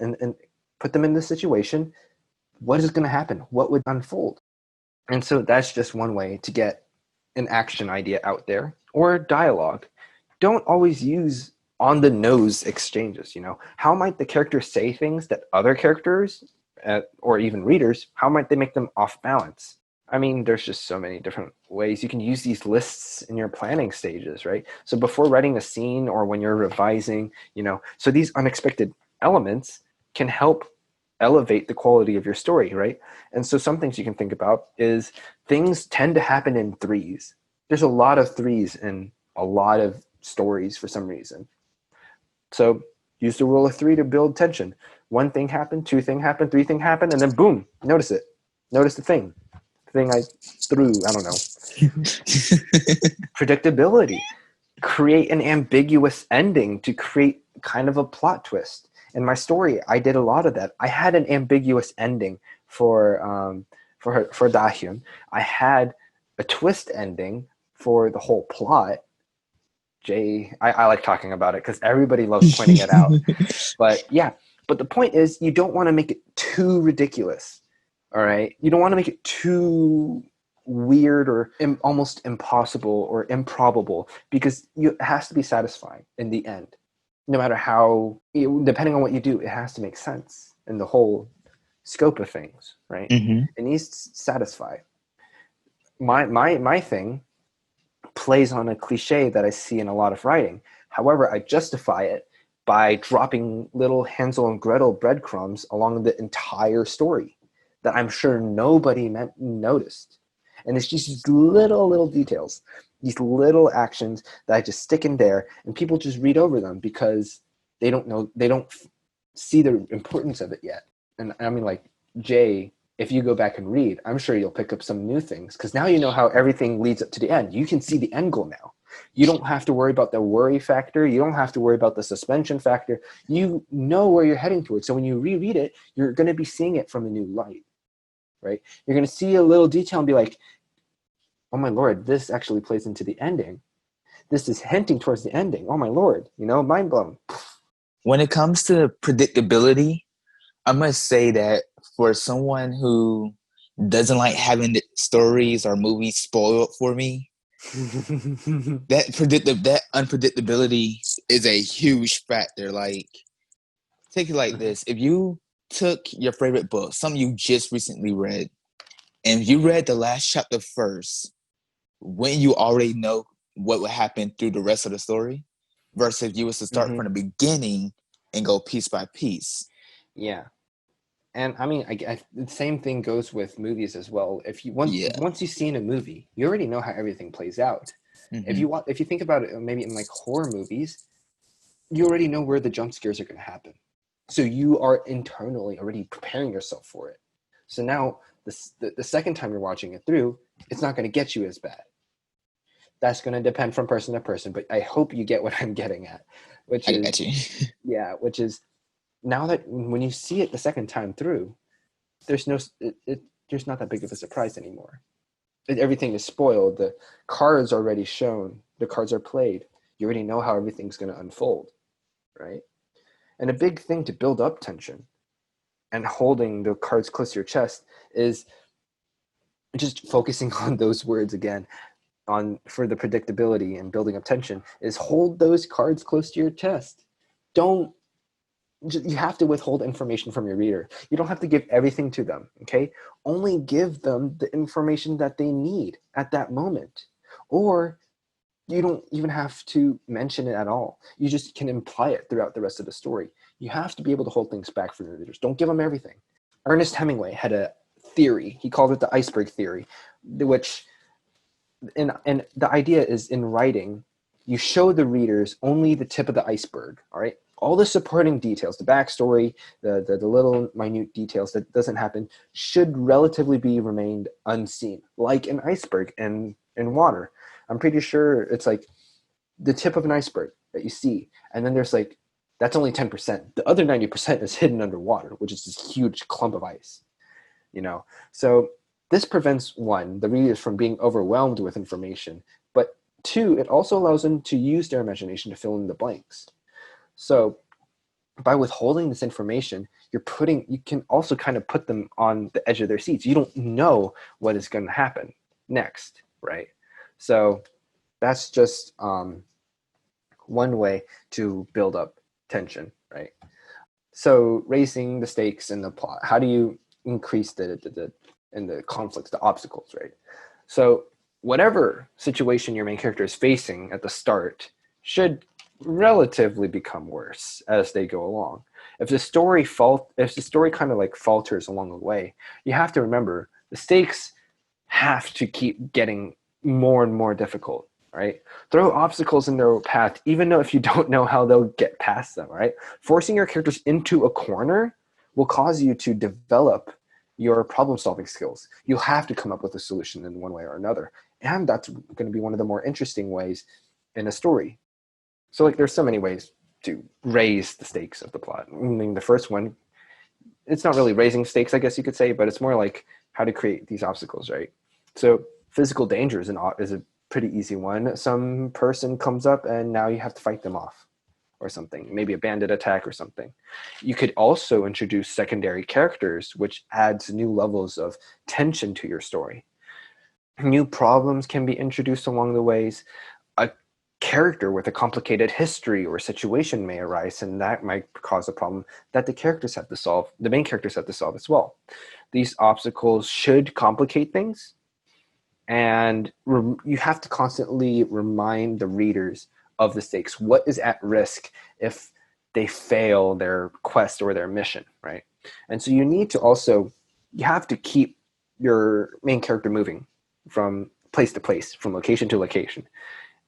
the situation, what is going to happen? What would unfold? And so that's just one way to get an action idea out there. Or dialogue. Don't always use on the nose exchanges. How might the character say things that other characters or even readers, how might they make them off balance? I mean, there's just so many different ways you can use these lists in your planning stages, right? So before writing a scene or when you're revising, so these unexpected elements can help elevate the quality of your story, right? And so some things you can think about is things tend to happen in threes. There's a lot of threes in a lot of stories for some reason. So use the rule of three to build tension. One thing happened, two thing happened, three thing happened, and then boom, notice it. Notice the thing I threw, I don't know. Predictability. Create an ambiguous ending to create kind of a plot twist. In my story, I did a lot of that. I had an ambiguous ending for Dahyun. I had a twist ending for the whole plot. I like talking about it because everybody loves pointing it out. But the point is, you don't want to make it too ridiculous. All right, you don't want to make it too weird or almost impossible or improbable, because it has to be satisfying in the end. No matter how, depending on what you do, it has to make sense in the whole scope of things, right? Mm-hmm. It needs to satisfy. My thing plays on a cliche that I see in a lot of writing. However, I justify it by dropping little Hansel and Gretel breadcrumbs along the entire story that I'm sure nobody noticed. And it's just these little details, these little actions that I just stick in there, and people just read over them because they don't see the importance of it yet. And I mean, like, Jay, if you go back and read, I'm sure you'll pick up some new things, because now you know how everything leads up to the end. You can see the end goal now. You don't have to worry about the worry factor. You don't have to worry about the suspension factor. You know where you're heading towards. So when you reread it, you're going to be seeing it from a new light, right? You're going to see a little detail and be like, oh my Lord, this actually plays into the ending. This is hinting towards the ending. Oh my Lord, mind blown. When it comes to predictability, I must say that for someone who doesn't like having the stories or movies spoiled for me, that unpredictability is a huge factor. Like, take it like this: if you took your favorite book, something you just recently read, and you read the last chapter first, when you already know what would happen through the rest of the story, versus if you was to start from the beginning and go piece by piece. Yeah. And I mean, the same thing goes with movies as well. If you once you've seen a movie, you already know how everything plays out. Mm-hmm. If you think about it, maybe in like horror movies, you already know where the jump scares are going to happen. So you are internally already preparing yourself for it. So now the second time you're watching it through, it's not going to get you as bad. That's going to depend from person to person, but I hope you get what I'm getting at, which is now that when you see it the second time through, there's not that big of a surprise anymore. Everything is spoiled. The cards are already shown. The cards are played. You already know how everything's going to unfold, right? And a big thing to build up tension and holding the cards close to your chest is just focusing on those words again. For the predictability and building up tension is hold those cards close to your chest. You have to withhold information from your reader. You don't have to give everything to them, okay? Only give them the information that they need at that moment. Or you don't even have to mention it at all. You just can imply it throughout the rest of the story. You have to be able to hold things back from your readers. Don't give them everything. Ernest Hemingway had a theory. He called it the iceberg theory, which, and the idea is, in writing, you show the readers only the tip of the iceberg, all right? All the supporting details, the backstory, the little minute details that doesn't happen should relatively be remained unseen, like an iceberg in water. I'm pretty sure it's like the tip of an iceberg that you see, and then there's like, that's only 10%. The other 90% is hidden underwater, which is this huge clump of ice, you know? So this prevents, one, the readers from being overwhelmed with information, but two, it also allows them to use their imagination to fill in the blanks. So by withholding this information, you can also kind of put them on the edge of their seats. You don't know what is going to happen next, right? So that's just one way to build up tension, right? So raising the stakes in the plot. How do you increase the conflicts, the obstacles, right? So whatever situation your main character is facing at the start should relatively become worse as they go along. If the story kind of like falters along the way, you have to remember the stakes have to keep getting more and more difficult, right? Throw obstacles in their path, even though if you don't know how they'll get past them, right? Forcing your characters into a corner will cause you to develop your problem-solving skills. You'll have to come up with a solution in one way or another. And that's going to be one of the more interesting ways in a story. So like, there's so many ways to raise the stakes of the plot. I mean, the first one, it's not really raising stakes, I guess you could say, but it's more like how to create these obstacles, right? So physical danger is a pretty easy one. Some person comes up and now you have to fight them off or something, maybe a bandit attack or something. You could also introduce secondary characters, which adds new levels of tension to your story. New problems can be introduced along the ways. A character with a complicated history or situation may arise, and that might cause a problem that the main characters have to solve as well. These obstacles should complicate things, and you have to constantly remind the readers of the stakes. What is at risk if they fail their quest or their mission, right? And so you have to keep your main character moving from place to place, from location to location.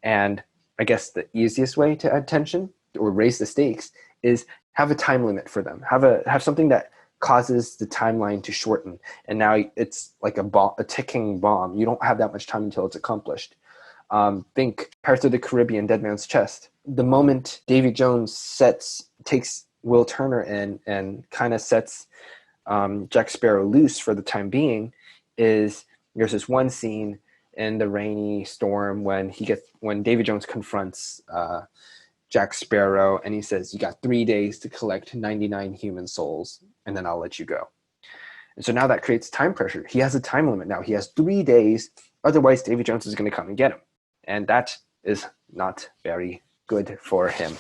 And I guess the easiest way to add tension or raise the stakes is have a time limit for them. Have something that causes the timeline to shorten. And now it's like a ticking bomb. You don't have that much time until it's accomplished. Think Pirates of the Caribbean, Dead Man's Chest. The moment Davy Jones takes Will Turner in and kind of sets Jack Sparrow loose for the time being, there's this one scene in the rainy storm when Davy Jones confronts Jack Sparrow, and he says, "You got 3 days to collect 99 human souls, and then I'll let you go." And so now that creates time pressure. He has a time limit now. He has 3 days, otherwise Davy Jones is going to come and get him. And that is not very good for him.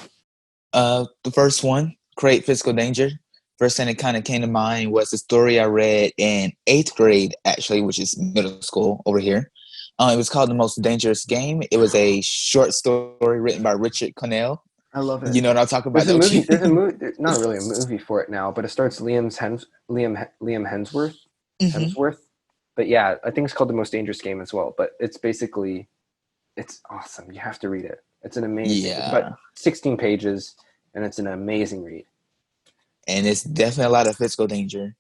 The first one, create physical danger. First thing that kind of came to mind was the story I read in 8th grade, actually, which is middle school over here. It was called The Most Dangerous Game. It was a short story written by Richard Connell. I love it. You know what I'm talking about? There's a movie, not really a movie for it now, but it starts Liam Hemsworth. Hemsworth. But yeah, I think it's called The Most Dangerous Game as well. But it's awesome. You have to read it. It's an amazing, but 16 pages, and it's an amazing read. And it's definitely a lot of physical danger.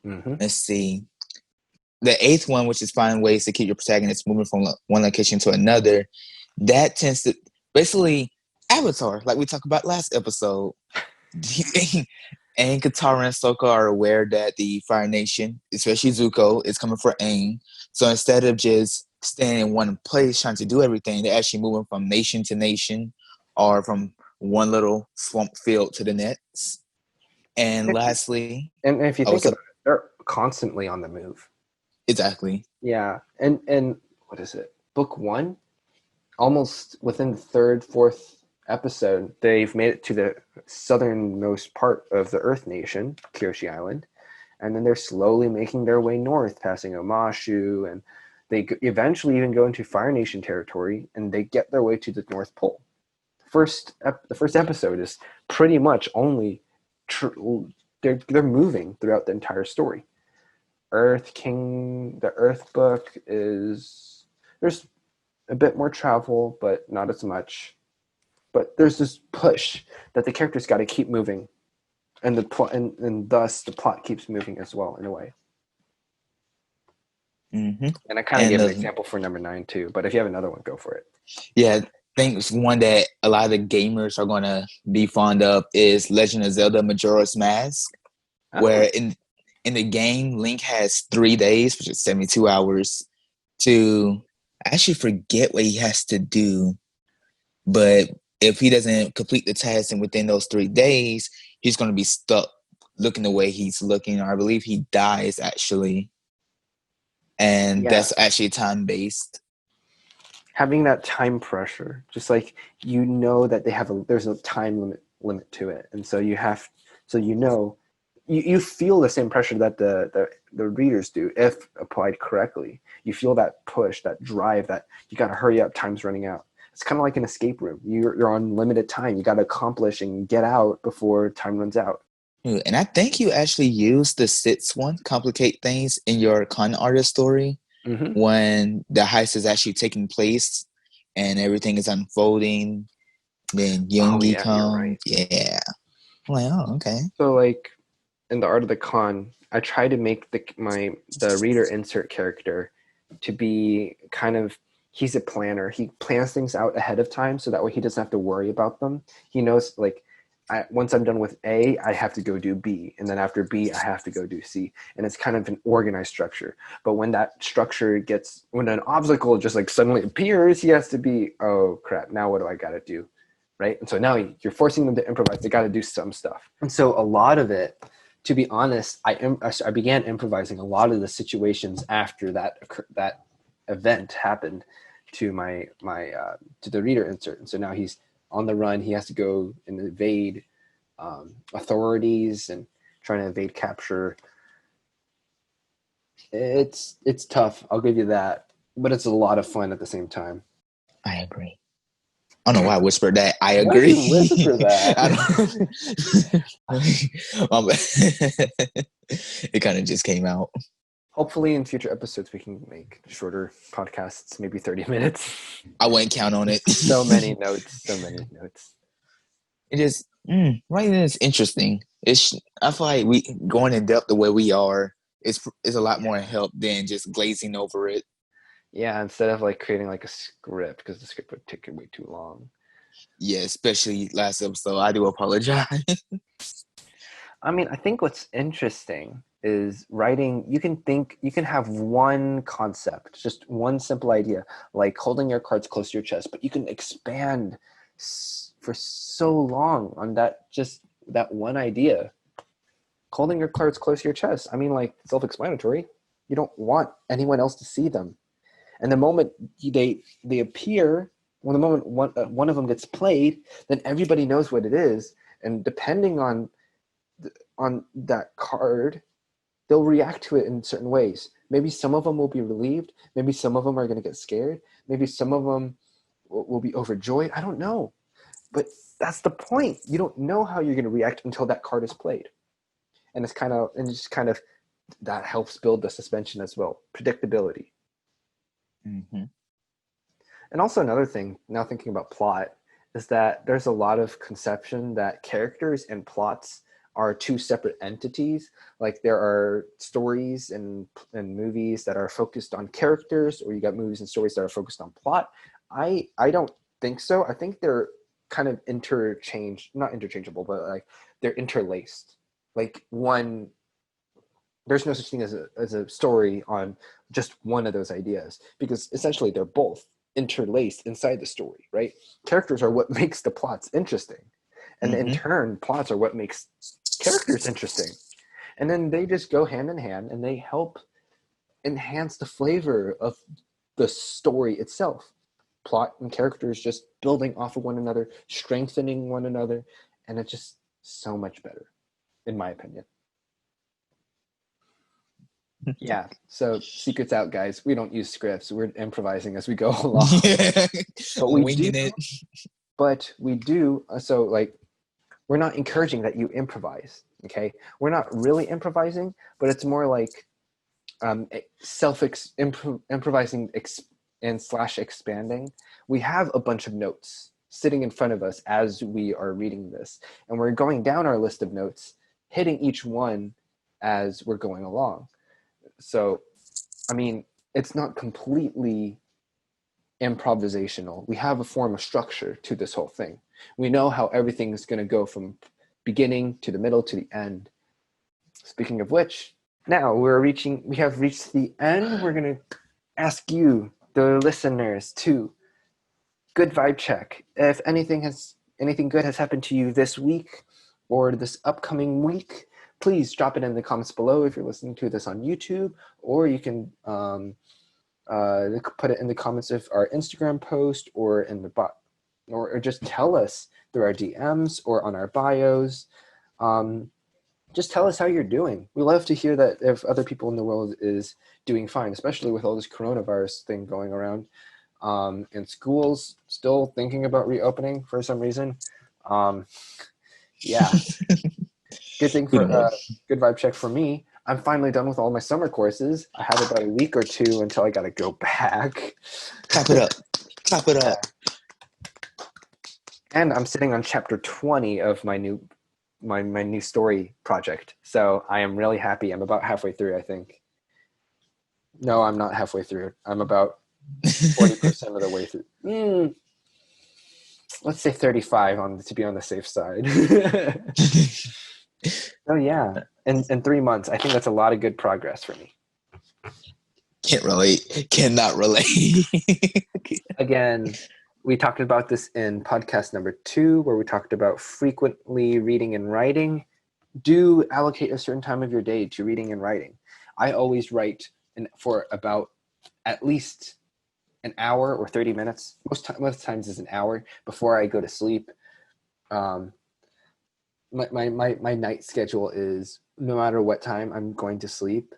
Mm-hmm. Let's see. The 8th one, which is find ways to keep your protagonist moving from one location to another, that tends to basically Avatar, like we talked about last episode. Aang, Katara, and Sokka are aware that the Fire Nation, especially Zuko, is coming for Aang. So instead of just staying in one place trying to do everything, they're actually moving from nation to nation, or from one little swamp field to the next. And lastly, and if you think about it, they're constantly on the move. Exactly. Yeah, and what is it? Book 1, almost within the 3rd, 4th episode, they've made it to the southernmost part of the Earth Nation, Kyoshi Island, and then they're slowly making their way north, passing Omashu, and they eventually even go into Fire Nation territory, and they get their way to the North Pole. the first episode is pretty much only they're moving throughout the entire story. The Earth book is there's a bit more travel, but not as much. But there's this push that the characters got to keep moving, and the plot, and thus the plot keeps moving as well in a way. Mm-hmm. And I kind of gave an example for number 9 too. But if you have another one, go for it. Yeah, I think it's one that a lot of the gamers are gonna be fond of is Legend of Zelda: Majora's Mask, where in the game Link has 3 days, which is 72 hours, to actually forget what he has to do. But if he doesn't complete the task and within those 3 days, he's going to be stuck looking the way he's looking. Or I believe he dies, actually. And that's actually time-based. Having that time pressure, just like that there's a time limit to it. And so you feel the same pressure that the readers do if applied correctly. You feel that push, that drive, that you got to hurry up, time's running out. It's kind of like an escape room. You're on limited time. You got to accomplish and get out before time runs out. And I think you actually used the sixth one, complicate things, in your con artist story when the heist is actually taking place and everything is unfolding. Then Yoongi comes. Right. Yeah. I'm like, oh, okay. So like in the art of the con, I try to make the reader insert character to be kind of, he's a planner. He plans things out ahead of time so that way he doesn't have to worry about them. He knows, like, once I'm done with A, I have to go do B. And then after B, I have to go do C. And it's kind of an organized structure. But when that structure when an obstacle just like suddenly appears, he has to be, oh crap, now what do I got to do? Right? And so now you're forcing them to improvise. They got to do some stuff. And so a lot of it, to be honest, I began improvising a lot of the situations after that event happened to to the reader insert. And so now he's on the run. He has to go and evade authorities and trying to evade capture. It's tough, I'll give you that, but it's a lot of fun at the same time. I agree. I don't know why I whispered that. I agree. Why did you whisper that? It kind of just came out. Hopefully in future episodes we can make shorter podcasts, maybe 30 minutes. I wouldn't count on it. So many notes. It just, writing is interesting. I feel like we going in depth the way we are is a lot more help than just glazing over it. Yeah, instead of like creating like a script, because the script would take way too long. Yeah, especially last episode. I do apologize. I mean, I think what's interesting is writing, you can have one concept, just one simple idea, like holding your cards close to your chest, but you can expand for so long on that one idea. Holding your cards close to your chest, I mean, like, self-explanatory. You don't want anyone else to see them. And the moment they appear, when the moment one of them gets played, then everybody knows what it is. And depending on that card, they'll react to it in certain ways. Maybe some of them will be relieved. Maybe some of them are going to get scared.Maybe some of them will be overjoyed. I don't know. But that's the point. You don't know how you're going to react until that card is played. And it's just kind of that helps build the suspension as well. Predictability. Mm-hmm. And also another thing, now thinking about plot, is that there's a lot of conception that characters and plots are two separate entities. Like there are stories and movies that are focused on characters, or you got movies and stories that are focused on plot. I don't think so. I think they're kind of not interchangeable, but like they're interlaced. Like there's no such thing as a story on just one of those ideas, because essentially they're both interlaced inside the story, right? Characters are what makes the plots interesting. And in turn, plots are what makes characters interesting. And then they just go hand in hand and they help enhance the flavor of the story itself. Plot and characters just building off of one another, strengthening one another, and it's just so much better, in my opinion. Yeah, so secret's out, guys. We don't use scripts. We're improvising as we go along. Yeah. But we winging do, it. but we do so like we're not encouraging that you improvise. Okay, we're not really improvising, but it's more like improvising and slash expanding. We have a bunch of notes sitting in front of us as we are reading this, and we're going down our list of notes, hitting each one as we're going along. So, I mean, it's not completely improvisational. We have a form of structure to this whole thing. We know how everything is going to go from beginning to the middle to the end. Speaking of which, now we have reached the end. We're going to ask you, the listeners, to good vibe check. If anything good has happened to you this week or this upcoming week, please drop it in the comments below if you're listening to this on YouTube, or you can put it in the comments of our Instagram post or in the bot, or just tell us through our DMs or on our bios. Just tell us how you're doing. We love to hear that if other people in the world is doing fine, especially with all this coronavirus thing going around. And schools still thinking about reopening for some reason. Yeah. Good thing for good vibe check for me. I'm finally done with all my summer courses. I have about a week or two until I got to go back. Clap it up. Clap it up. And I'm sitting on chapter 20 of my new story project. So I am really happy. I'm about halfway through, I think. No, I'm not halfway through. I'm about 40% of the way through. Let's say 35 to be on the safe side. Oh yeah, in 3 months, I think that's a lot of good progress for me. Can't relate. Cannot relate. Again, we talked about this in podcast number 2, where we talked about frequently reading and writing. Do allocate a certain time of your day to reading and writing. I always write for about at least an hour or 30 minutes. Most times is an hour before I go to sleep. My night schedule is, no matter what time I'm going to sleep,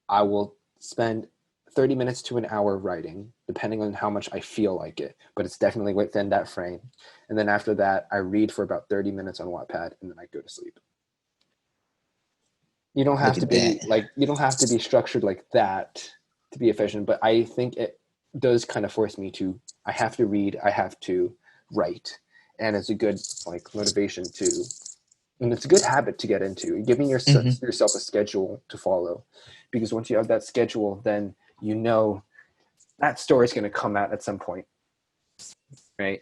I will spend 30 minutes to an hour writing, depending on how much I feel like it. But it's definitely within that frame. And then after that, I read for about 30 minutes on Wattpad, and then I go to sleep. You don't have to be structured like that to be efficient, but I think it does kind of force me to. I have to read. I have to write, and it's a good motivation to, and it's a good habit to get into. Giving yourself a schedule to follow, because once you have that schedule, then you know that story is going to come out at some point, right?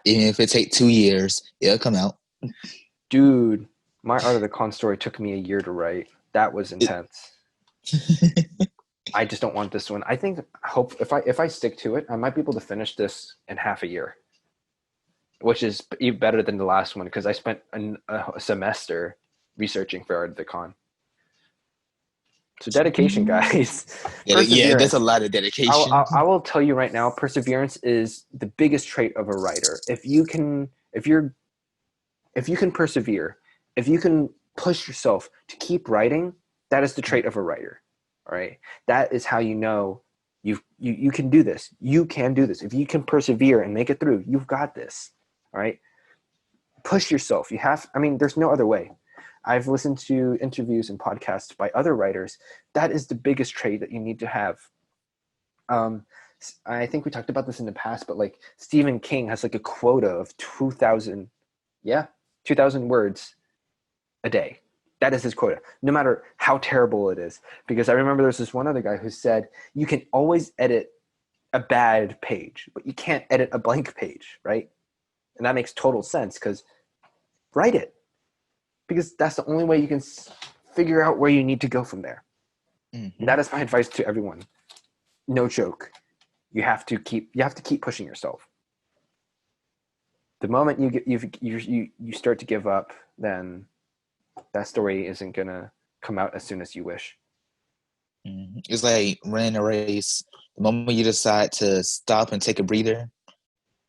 Even if it takes 2 years, it'll come out. Dude, my Art of the Con story took me a year to write. That was intense. I just don't want this one. I think if I stick to it, I might be able to finish this in half a year, which is even better than the last one, because I spent a semester researching for Art of the Con. So dedication, guys. Yeah, that's a lot of dedication. I will tell you right now, perseverance is the biggest trait of a writer. If you can persevere, if you can push yourself to keep writing, that is the trait of a writer. All right, that is how you know you can do this. You can do this. If you can persevere and make it through, you've got this. All right, push yourself. There's no other way. I've listened to interviews and podcasts by other writers. That is the biggest trait that you need to have. I think we talked about this in the past, but Stephen King has a quota of 2,000 words a day. That is his quota, no matter how terrible it is. Because I remember there's this one other guy who said, you can always edit a bad page, but you can't edit a blank page, right? And that makes total sense, because write it. Because that's the only way you can figure out where you need to go from there. Mm-hmm. That is my advice to everyone. No joke. You have to keep pushing yourself. The moment you start to give up, then that story isn't gonna come out as soon as you wish. Mm-hmm. It's like running a race. The moment you decide to stop and take a breather,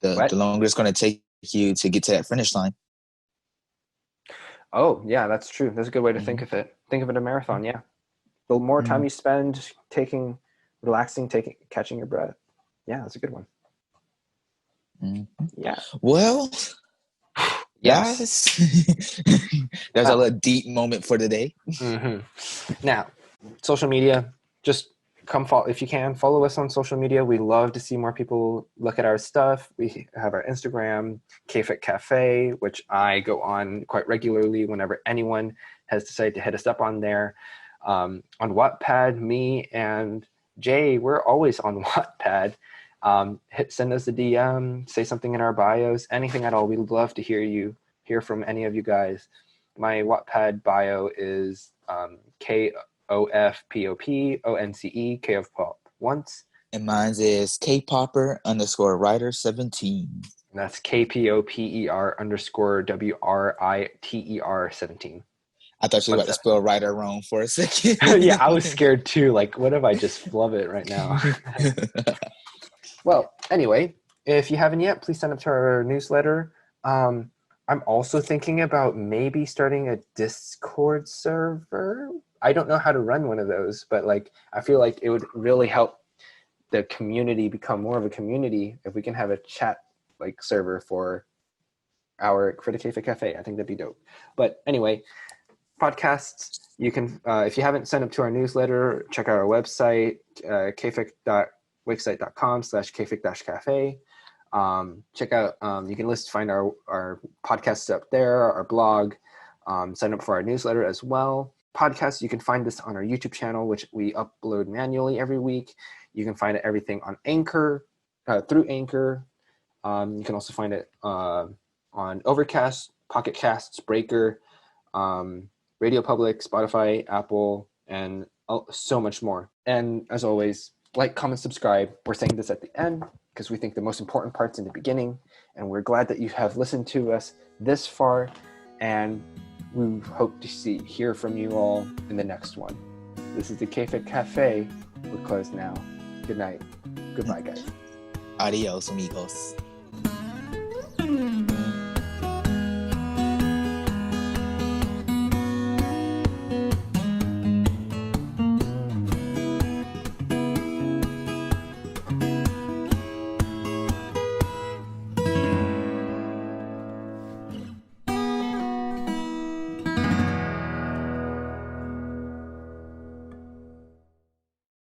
the longer it's going to take you to get to that finish line. Oh, yeah, that's true. That's a good way to think of it. Think of it a marathon, yeah. The more time you spend relaxing, catching your breath. Yeah, that's a good one. Yeah. Well, Yes. guys, there's a little deep moment for today. Now, social media, just come follow if you can. Follow us on social media. We love to see more people look at our stuff. We have our Instagram, K-Fic Cafe, which I go on quite regularly whenever anyone has decided to hit us up on there. On Wattpad, me and Jay, we're always on Wattpad. Send us a DM, say something in our bios, anything at all. We'd love to hear from any of you guys. My Wattpad bio is KOFPOPONCE, K of Pop once. And mine is Kpopper_writer17. And that's KPOPER_WRITER17. I thought you were about to spell writer wrong for a second. Yeah, I was scared too. Like, what if I just flub it right now? Well, anyway, if you haven't yet, please sign up to our newsletter. I'm also thinking about maybe starting a Discord server. I don't know how to run one of those, but like I feel like it would really help the community become more of a community if we can have a chat like server for the K-Fic Cafe. I think that'd be dope. But anyway, podcasts, you can if you haven't signed up to our newsletter, check out our website, kfic.wixsite.com/kfic-cafe. Check out you can find our podcasts up there, our blog, sign up for our newsletter as well. Podcasts, you can find this on our YouTube channel, which we upload manually every week. You can find everything on Anchor, through Anchor. You can also find it on Overcast, Pocket Casts, Breaker, RadioPublic, Spotify, Apple, and so much more. And as always, like, comment, subscribe. We're saying this at the end because we think the most important part's in the beginning, and we're glad that you have listened to us this far, and we hope to hear from you all in the next one. This is the K-Fic Cafe. We're closed now. Good night. Goodbye, guys. Adios, amigos.